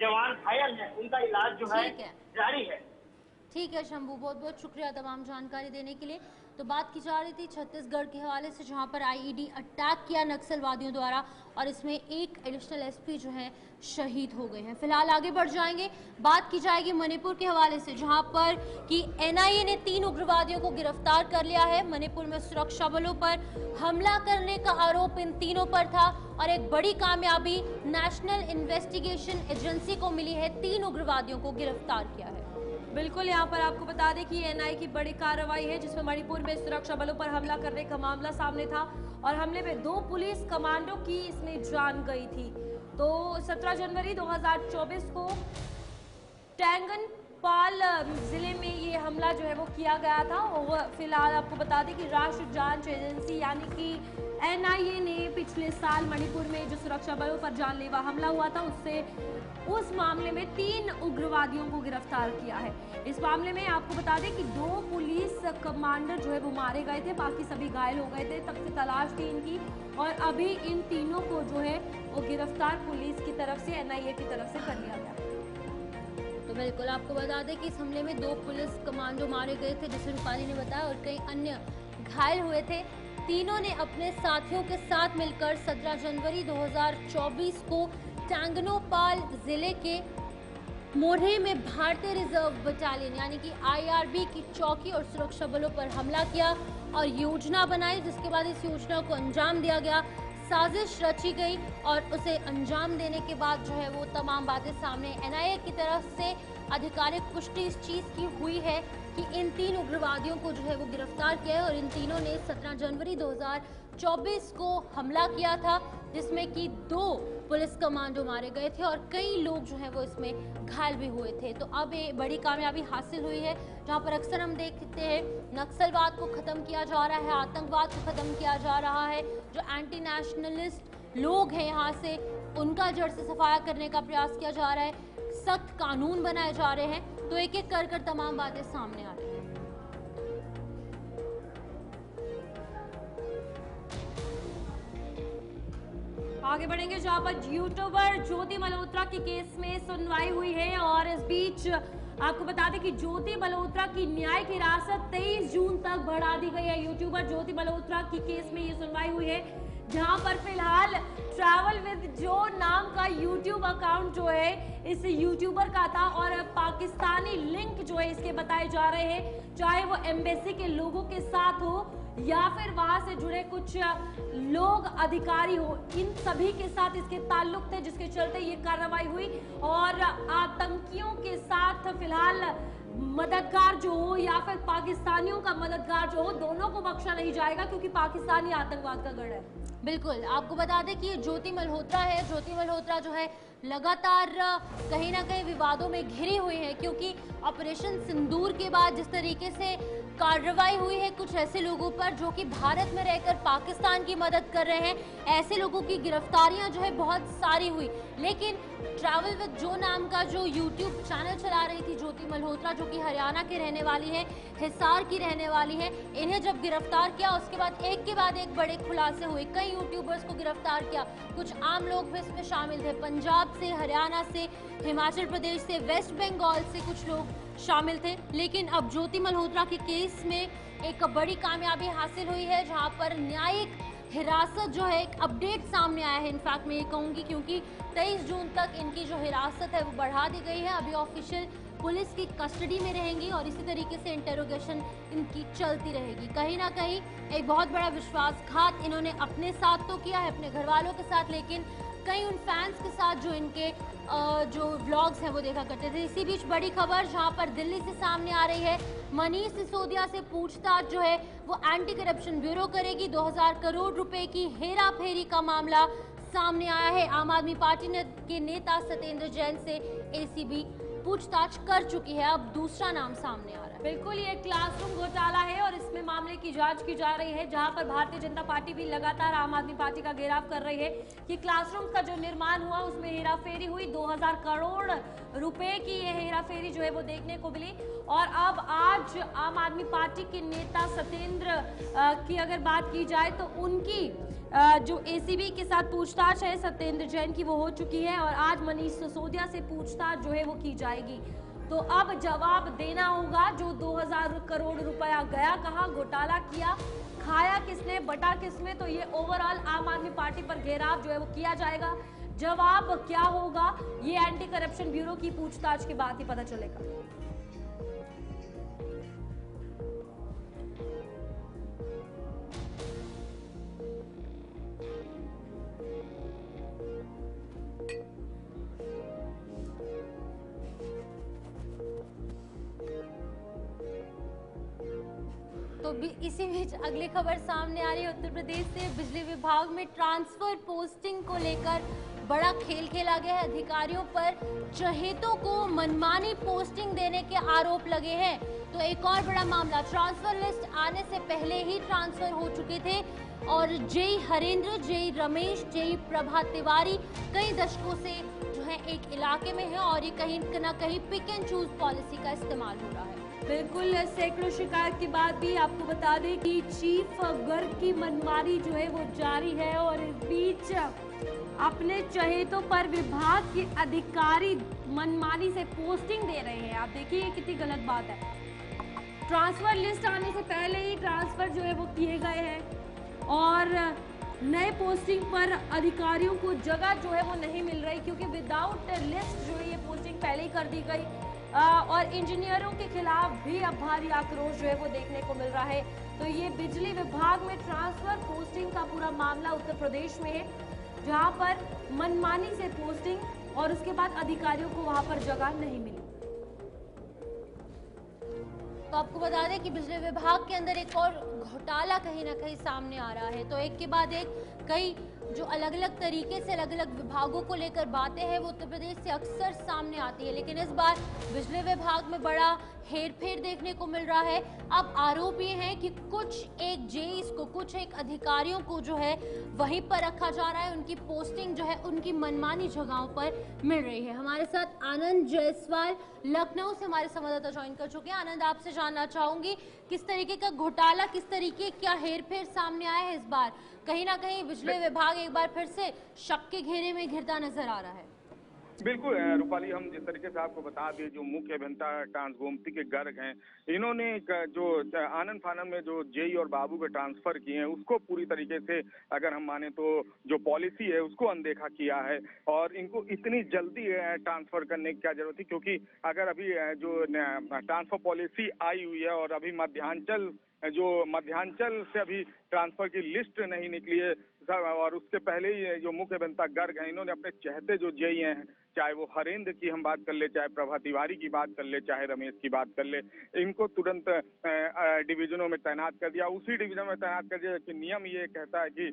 Speaker 8: जवान घायल है उनका इलाज जो है जारी है।
Speaker 1: ठीक है शंभू, बहुत बहुत शुक्रिया तमाम जानकारी देने के लिए। तो बात की जा रही थी छत्तीसगढ़ के हवाले से, जहां पर आईईडी अटैक किया नक्सलवादियों द्वारा, और इसमें एक एडिशनल एसपी जो है शहीद हो गए हैं। फिलहाल आगे बढ़ जाएंगे, बात की जाएगी मणिपुर के हवाले से, जहां पर कि एनआईए ने 3 उग्रवादियों को गिरफ्तार कर लिया है। मणिपुर में सुरक्षा बलों पर हमला करने का आरोप इन तीनों पर था, और एक बड़ी कामयाबी नेशनल इन्वेस्टिगेशन एजेंसी को मिली है, 3 उग्रवादियों को गिरफ्तार किया है।
Speaker 2: बिल्कुल, यहाँ पर आपको बता दें कि एनआईए की बड़ी कार्रवाई है, जिसमें मणिपुर में सुरक्षा बलों पर हमला करने का मामला सामने था, और हमले में 2 पुलिस कमांडो की इसमें जान गई थी। तो 17 जनवरी 2024 को टैंगनपाल जिले में ये हमला जो है वो किया गया था। और फिलहाल आपको बता दें कि राष्ट्रीय जांच एजेंसी यानी कि एनआईए ने पिछले साल मणिपुर में जो सुरक्षा बलों पर जानलेवा हमला हुआ था उस मामले में 3 उग्रवादियों को गिरफ्तार किया है। इस मामले में आपको बता दें कि 2 पुलिस कमांडर जो है वो मारे गए थे, बाकी सभी घायल हो गए थे। तब से तलाश थी इनकी, और अभी इन तीनों को जो है वो गिरफ्तार पुलिस की तरफ से, एनआईए की तरफ से कर लिया गया।
Speaker 1: तो बिल्कुल आपको बता दें कि इस हमले में 2 पुलिस कमांडो मारे गए थे, जैसे रूपाली ने बताया, और कई अन्य घायल हुए थे। तीनों ने अपने साथियों के साथ मिलकर 17 जनवरी 2024 को टैंगनोपाल जिले के मोरहे में भारतीय रिजर्व बटालियन यानी कि आईआरबी की चौकी और सुरक्षा बलों पर हमला किया और योजना बनाई, जिसके बाद इस योजना को अंजाम दिया गया। साजिश रची गई और उसे अंजाम देने के बाद जो है वो तमाम बातें सामने एनआईए की तरफ से आधिकारिक पुष्टि इस चीज़ की हुई है कि इन 3 उग्रवादियों को जो है वो गिरफ्तार किया है, और इन तीनों ने 17 जनवरी 2024 को हमला किया था, जिसमें कि 2 पुलिस कमांडो मारे गए थे और कई लोग जो है वो इसमें घायल भी हुए थे। तो अब ये बड़ी कामयाबी हासिल हुई है, जहां पर अक्सर हम देखते हैं नक्सलवाद को ख़त्म किया जा रहा है, आतंकवाद को ख़त्म किया जा रहा है, जो एंटी नेशनलिस्ट लोग हैं यहाँ से उनका जड़ से सफाया करने का प्रयास किया जा रहा है, सख्त कानून बनाए जा रहे हैं। तो एक एक कर तमाम बातें सामने आ रही हैं।
Speaker 2: आगे बढ़ेंगे जहां पर यूट्यूबर ज्योति मल्होत्रा के केस में सुनवाई हुई है और इस बीच आपको बता दें कि ज्योति मल्होत्रा की न्यायिक हिरासत 23 जून तक बढ़ा दी गई है। यूट्यूबर ज्योति मल्होत्रा की केस में ये सुनवाई हुई है जहां पर फिलहाल ट्रैवल विद जो नाम का यूट्यूब अकाउंट जो है इस यूट्यूबर का था और पाकिस्तानी लिंक जो है इसके बताए जा रहे हैं, चाहे वो एम्बेसी के लोगों के साथ हो या फिर वहां से जुड़े कुछ लोग अधिकारी हो, इन सभी के साथ इसके ताल्लुक थे जिसके चलते ये कार्रवाई हुई। और आतंकियों के साथ फिलहाल मददगार जो हो या फिर पाकिस्तानियों का मददगार जो हो, दोनों को बख्शा नहीं जाएगा क्योंकि पाकिस्तानी आतंकवाद का गढ़ है।
Speaker 1: बिल्कुल, आपको बता दें कि ये ज्योति मल्होत्रा है। ज्योति मल्होत्रा जो है लगातार कहीं ना कहीं विवादों में घिरी हुई है क्योंकि ऑपरेशन सिंदूर के बाद जिस तरीके से कार्रवाई हुई है कुछ ऐसे लोगों पर जो कि भारत में रहकर पाकिस्तान की मदद कर रहे हैं, ऐसे लोगों की गिरफ्तारियां जो है बहुत सारी हुई। लेकिन ट्रैवल विद जो नाम का जो यूट्यूब चैनल चला रही थी ज्योति मल्होत्रा, जो कि हरियाणा की रहने वाली है, हिसार की रहने वाली है, इन्हें जब गिरफ्तार किया उसके बाद एक बड़े खुलासे हुए। कई यूट्यूबर्स को गिरफ्तार किया, कुछ आम लोग भी इसमें शामिल थे, पंजाब से, हरियाणा से, हिमाचल प्रदेश से, वेस्ट बंगाल से कुछ लोग शामिल थे। लेकिन अब ज्योति मल्होत्रा के केस में एक बड़ी कामयाबी हासिल हुई है जहां पर न्यायिक हिरासत जो है एक अपडेट सामने आया है। इनफैक्ट मैं ये कहूंगी क्योंकि 23 जून तक इनकी जो हिरासत है वो बढ़ा दी गई है। अभी ऑफिशियल पुलिस की कस्टडी में रहेंगी और इसी तरीके से इंटेरोगेशन इनकी चलती रहेगी। कहीं ना कहीं एक बहुत बड़ा विश्वासघात इन्होंने अपने साथ तो किया है, अपने घर वालों के साथ, लेकिन कई उन फैंस के साथ जो इनके जो व्लॉग्स हैं वो देखा करते थे। इसी बीच बड़ी खबर जहां पर दिल्ली से सामने आ रही है, मनीष सिसोदिया से पूछताछ जो है वो एंटी करप्शन ब्यूरो करेगी। 2000 करोड़ रुपए की हेरा फेरी का मामला सामने आया है। आम आदमी पार्टी के नेता सत्येंद्र जैन से एसीबी पूछताछ कर चुकी है, अब दूसरा नाम सामने आ रहा है।
Speaker 2: बिल्कुल, ये क्लासरूम घोटाला है और इसमें मामले की जांच की जा रही है जहां पर भारतीय जनता पार्टी भी लगातार आम आदमी पार्टी का घेराव कर रही है कि क्लासरूम का जो निर्माण हुआ उसमें हेराफेरी हुई। 2000 करोड़ रुपए की ये हेराफेरी जो है वो देखने को मिली। और अब आज आम आदमी पार्टी के नेता सत्येंद्र की अगर बात की जाए तो उनकी जो एसीबी के साथ पूछताछ है सत्येंद्र जैन की वो हो चुकी है और आज मनीष सिसोदिया से पूछताछ जो है वो की जाएगी। तो अब जवाब देना होगा जो 2000 करोड़ रुपया गया कहाँ, घोटाला किया, खाया किसने, बटा किसमें। तो ये ओवरऑल आम आदमी पार्टी पर घेराव जो है वो किया जाएगा। जवाब क्या होगा ये एंटी करप्शन ब्यूरो की पूछताछ के बाद ही पता चलेगा।
Speaker 1: तो इसी बीच अगली खबर सामने आ रही है उत्तर प्रदेश से। बिजली विभाग में ट्रांसफर पोस्टिंग को लेकर बड़ा खेल खेला गया है। अधिकारियों पर चहेतों को मनमानी पोस्टिंग देने के आरोप लगे हैं। तो एक और बड़ा मामला, ट्रांसफर लिस्ट आने से पहले ही ट्रांसफर हो चुके थे और JE Harendra, JE Ramesh, JE Prabha Tiwari कई दशकों से जो है एक इलाके में है और ये कहीं ना कहीं पिक एंड चूज पॉलिसी का इस्तेमाल हो रहा है।
Speaker 2: बिल्कुल, सैकड़ों शिकायत के बाद भी आपको बता दें कि चीफ गर्ग की मनमानी जो है वो जारी है और इस बीच अपने चहेतों पर विभाग के अधिकारी मनमानी से पोस्टिंग दे रहे हैं। आप देखिए कितनी गलत बात है। ट्रांसफर लिस्ट आने से पहले ही ट्रांसफर जो है वो किए गए हैं और नए पोस्टिंग पर अधिकारियों को जगह जो है वो नहीं मिल रही क्योंकि विदाउट लिस्ट जो है ये पोस्टिंग पहले ही कर दी गई। और इंजीनियरों के खिलाफ भी अब भारी आक्रोश जो है वो देखने को मिल रहा है। तो ये बिजली विभाग में ट्रांसफर पोस्टिंग का पूरा मामला उत्तर प्रदेश में है जहां पर मनमानी से पोस्टिंग और उसके बाद अधिकारियों को वहां पर जगह नहीं मिली।
Speaker 1: तो आपको बता दें कि बिजली विभाग के अंदर एक और घोटाला कहीं ना कहीं सामने आ रहा है। तो एक के बाद एक कई जो अलग अलग तरीके से अलग अलग विभागों को लेकर बातें हैं वो उत्तर प्रदेश से अक्सर सामने आती है, लेकिन इस बार बिजली विभाग में बड़ा हेरफेर देखने को मिल रहा है। अब आरोप ये है कि कुछ एक जेईस को, कुछ एक अधिकारियों को जो है वहीं पर रखा जा रहा है, उनकी पोस्टिंग जो है उनकी मनमानी जगहों पर मिल रही है। हमारे साथ आनंद जायसवाल लखनऊ से हमारे संवाददाता ज्वाइन कर चुके हैं। आनंद, आपसे जानना चाहूंगी किस तरीके का घोटाला, किस तरीके क्या हेरफेर सामने आया है इस बार? कहीं ना कहीं बिजली विभाग एक बार फिर से शक के घेरे में घिरता नजर आ रहा है।
Speaker 9: बिल्कुल रूपाली, हम जिस तरीके से आपको बता दें, जो मुख्य अभियंता ट्रांसगोमती के गर्ग हैं, इन्होंने जो आनंद फानन में जो जेई और बाबू के ट्रांसफर किए हैं उसको पूरी तरीके से अगर हम माने तो जो पॉलिसी है उसको अनदेखा किया है और इनको इतनी जल्दी ट्रांसफर करने की क्या जरूरत थी, क्योंकि अगर अभी जो ट्रांसफर पॉलिसी आई हुई है और अभी मध्यांचल से अभी ट्रांसफर की लिस्ट नहीं निकली है और उसके पहले ही जो मुख्य अभियंता गर्ग हैं, इन्होंने अपने चहेते जो जेई हैं, चाहे वो हरेंद्र की हम बात कर ले, चाहे प्रभा तिवारी की बात कर ले, चाहे रमेश की बात कर ले, इनको तुरंत डिवीजनों में तैनात कर दिया। उसी डिवीजन में तैनात कर दिया कि नियम ये कहता है कि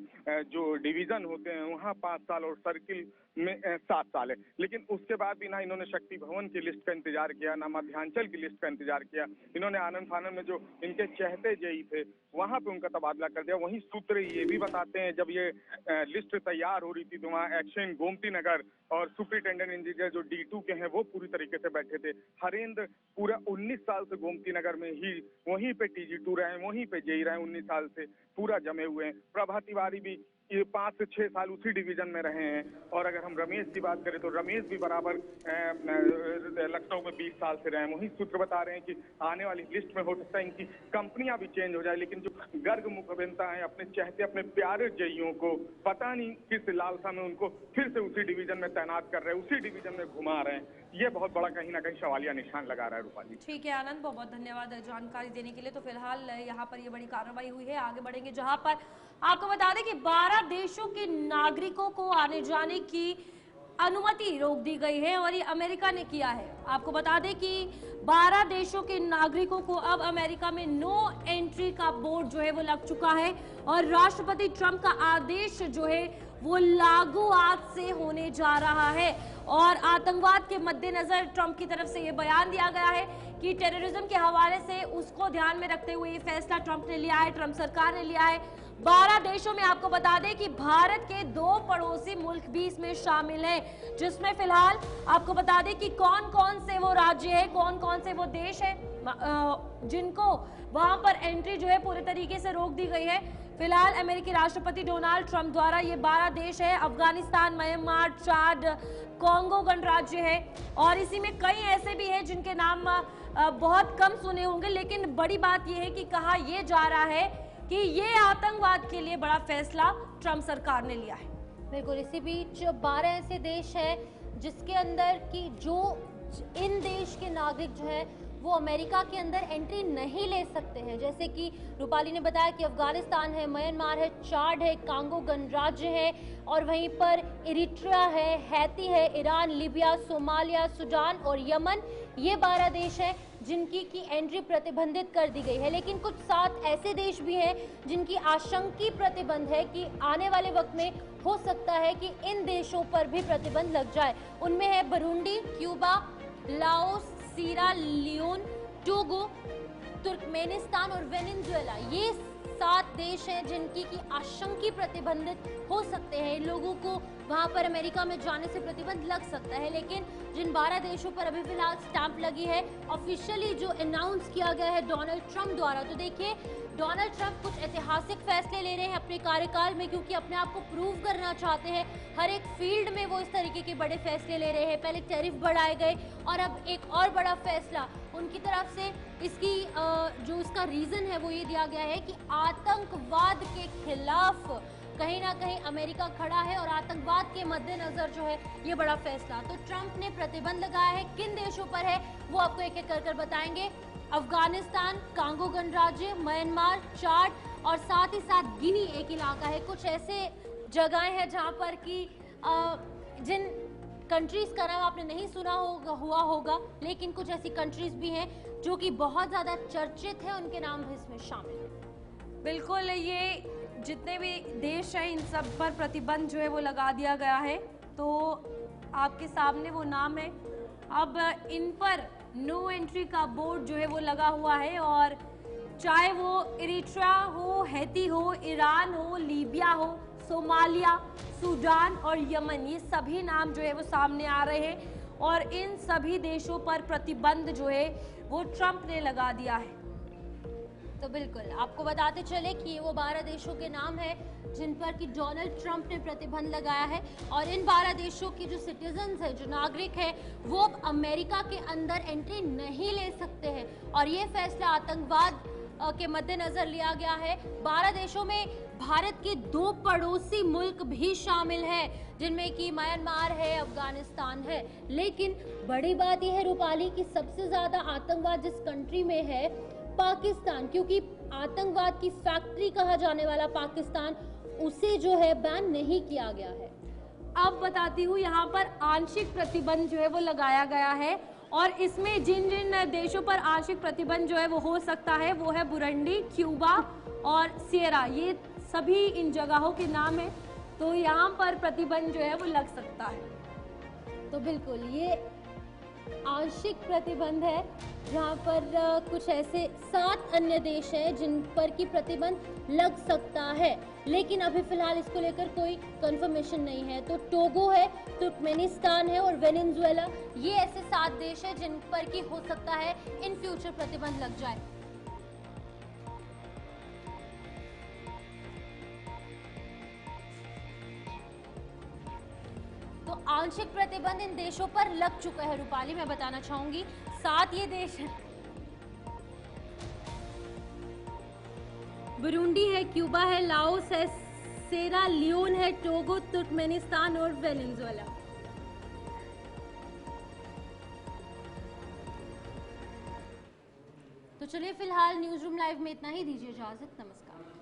Speaker 9: जो डिवीजन होते हैं वहाँ 5 साल और सर्किल में 7 साल है, लेकिन उसके बाद भी ना इन्होंने शक्ति भवन की लिस्ट का इंतजार किया, ना मध्यांचल की लिस्ट का इंतजार किया। इन्होंने आनंद फानन में जो इनके चहेते जेई थे वहां पे उनका तबादला कर दिया। वहीं सूत्र ये भी बताते हैं जब ये लिस्ट तैयार हो रही थी तो वहाँ एक्शन गोमती नगर और सुपरिटेंडेंट इंजीनियर जो D2 के हैं वो पूरी तरीके से बैठे थे। हरेंद्र पूरा 19 साल से गोमती नगर में ही वहीं पे TG2 रहे, वहीं पे जेई रहे, 19 साल से पूरा जमे हुए हैं। प्रभा तिवारी भी ये 5 से 6 साल उसी डिवीजन में रहे हैं। और अगर हम रमेश की बात करें तो रमेश भी बराबर लखनऊ में 20 साल से रहे हैं। वही सूत्र बता रहे हैं कि आने वाली लिस्ट में हो सकता है इनकी कंपनियां भी चेंज हो जाए, लेकिन जो गर्ग मुख्य अभियंता है अपने चहते अपने प्यारे जेईओं को पता नहीं किस लालसा में उनको फिर से उसी डिवीजन में तैनात कर रहे हैं, उसी डिवीजन में घुमा रहे हैं। ये बहुत बड़ा कहीं ना कहीं सवालिया निशान लगा रहा है। रूपाली,
Speaker 2: ठीक है आनंद, बहुत बहुत धन्यवाद जानकारी देने के लिए। तो फिलहाल यहाँ पर ये बड़ी कार्रवाई हुई है, आगे बढ़ेंगे जहाँ पर आपको बता दें कि 12 देशों के नागरिकों को आने जाने की अनुमति रोक दी गई है और ये अमेरिका ने किया है। आपको बता दें कि 12 देशों के नागरिकों को अब अमेरिका में नो एंट्री का बोर्ड जो है वो लग चुका है और राष्ट्रपति ट्रंप का आदेश जो है वो लागू आज से होने जा रहा है। और आतंकवाद के मद्देनजर ट्रंप की तरफ से ये बयान दिया गया है कि टेररिज्म के हवाले से उसको ध्यान में रखते हुए ये फैसला ट्रंप ने लिया है, ट्रंप सरकार ने लिया है। 12 देशों में आपको बता दें कि भारत के 2 पड़ोसी मुल्क भी इसमें शामिल हैं, जिसमें फिलहाल आपको बता दें कि कौन कौन से वो राज्य है, कौन कौन से वो देश है जिनको वहां पर एंट्री जो है पूरे तरीके से रोक दी गई है। फिलहाल अमेरिकी राष्ट्रपति डोनाल्ड ट्रंप द्वारा ये 12 देश है, अफगानिस्तान, म्यांमार, चाड, कॉन्गो गणराज्य है और इसी में कई ऐसे भी हैं जिनके नाम बहुत कम सुने होंगे, लेकिन बड़ी बात यह है कि कहा यह जा रहा है कि ये आतंकवाद के लिए बड़ा फैसला ट्रंप सरकार ने लिया है।
Speaker 1: बिल्कुल, इसी बीच 12 ऐसे देश है जिसके अंदर कि जो इन देश के नागरिक जो है वो अमेरिका के अंदर एंट्री नहीं ले सकते हैं, जैसे कि रूपाली ने बताया कि अफगानिस्तान है, म्यांमार है, चाड है, कांगो गणराज्य है और वहीं पर इरिट्रिया है, हैती है, ईरान, लीबिया, सोमालिया, सूडान और यमन। ये 12 देश हैं जिनकी की एंट्री प्रतिबंधित कर दी गई है, लेकिन कुछ 7 ऐसे देश भी हैं जिनकी आशंकी प्रतिबंध है कि आने वाले वक्त में हो सकता है कि इन देशों पर भी प्रतिबंध लग जाए। उनमें है बुरुंडी, क्यूबा, लाओस, सीरा लियोन, टोगो, तुर्कमेनिस्तान और वेनेजुएला। ये 7 देश हैं जिनकी की आशंकी प्रतिबंधित हो सकते हैं। इन लोगों को वहां पर अमेरिका में जाने से प्रतिबंध लग सकता है, लेकिन जिन 12 देशों पर अभी फिलहाल स्टैंप लगी है ऑफिशियली जो अनाउंस किया गया है डोनाल्ड ट्रंप द्वारा, तो देखिए डोनाल्ड ट्रंप कुछ ऐतिहासिक फैसले ले रहे हैं अपने कार्यकाल में, क्योंकि अपने आप को प्रूव करना चाहते हैं। हर एक फील्ड में वो इस तरीके के बड़े फैसले ले रहे हैं। पहले टैरिफ बढ़ाए गए और अब एक और बड़ा फैसला उनकी तरफ से इसकी जो इसका रीजन है वो ये दिया गया है कि आतंकवाद के खिलाफ कहीं ना कहीं अमेरिका खड़ा है और आतंकवाद के मद्देनजर जो है ये बड़ा फैसला। तो ट्रंप ने प्रतिबंध लगाया है, किन देशों पर है वो आपको एक एक कर बताएंगे। अफगानिस्तान, कांगो गणराज्य, म्यांमार, चाड और साथ ही साथ गिनी एक इलाका है। कुछ ऐसे जगहें हैं जहां पर कि जिन कंट्रीज का नाम आपने नहीं सुना होगा, लेकिन कुछ ऐसी कंट्रीज भी हैं जो कि बहुत ज्यादा चर्चित है, उनके नाम भी इसमें शामिल है।
Speaker 2: बिल्कुल, ये जितने भी देश हैं इन सब पर प्रतिबंध जो है वो लगा दिया गया है। तो आपके सामने वो नाम है। अब इन पर नो एंट्री का बोर्ड जो है वो लगा हुआ है, और चाहे वो इरिट्रिया हो, हैती हो, ईरान हो, लीबिया हो, सोमालिया, सूडान और यमन, ये सभी नाम जो है वो सामने आ रहे हैं और इन सभी देशों पर प्रतिबंध जो है वो ट्रंप ने लगा दिया है।
Speaker 1: तो बिल्कुल आपको बताते चले कि ये वो 12 देशों के नाम है जिन पर कि डोनाल्ड ट्रंप ने प्रतिबंध लगाया है, और इन 12 देशों के जो सिटीजन्स है, जो नागरिक है, वो अब अमेरिका के अंदर एंट्री नहीं ले सकते हैं। और ये फैसला आतंकवाद के मद्देनजर लिया गया है। 12 देशों में भारत के 2 पड़ोसी मुल्क भी शामिल हैं, जिनमें कि म्यांमार है, अफगानिस्तान है। लेकिन बड़ी बात यह है रूपाली कि सबसे ज्यादा आतंकवाद जिस कंट्री में है, पाकिस्तान, क्योंकि आतंकवाद की फैक्ट्री कहा जाने वाला पाकिस्तान, उसे जो है बैन नहीं किया गया है।
Speaker 2: अब बताती हूँ, यहाँ पर आंशिक प्रतिबंध जो है वो लगाया गया है, और इसमें जिन जिन देशों पर आंशिक प्रतिबंध जो है वो हो सकता है वो है बुरुंडी, क्यूबा और सियरा। ये सभी इन जगहों के नाम है, तो यहाँ पर प्रतिबंध जो है वो लग सकता है।
Speaker 1: तो बिल्कुल ये आंशिक प्रतिबंध है, जहाँ पर कुछ ऐसे 7 अन्य देश हैं जिन पर की प्रतिबंध लग सकता है, लेकिन अभी फिलहाल इसको लेकर कोई कंफर्मेशन नहीं है। तो टोगो है, तुर्कमेनिस्तान है और वेनेजुएला, ये ऐसे 7 देश हैं जिन पर की हो सकता है इन फ्यूचर प्रतिबंध लग जाए। तो आंशिक प्रतिबंध इन देशों पर लग चुका है रूपाली, मैं बताना चाहूंगी। 7 ये देश हैं, बुरुंडी है, क्यूबा है, लाओस है, सेरा लियोन है, टोगो, तुर्कमेनिस्तान और वेनेजुएला। तो चलिए फिलहाल न्यूज़ रूम लाइव में इतना ही, दीजिए इजाजत, नमस्कार।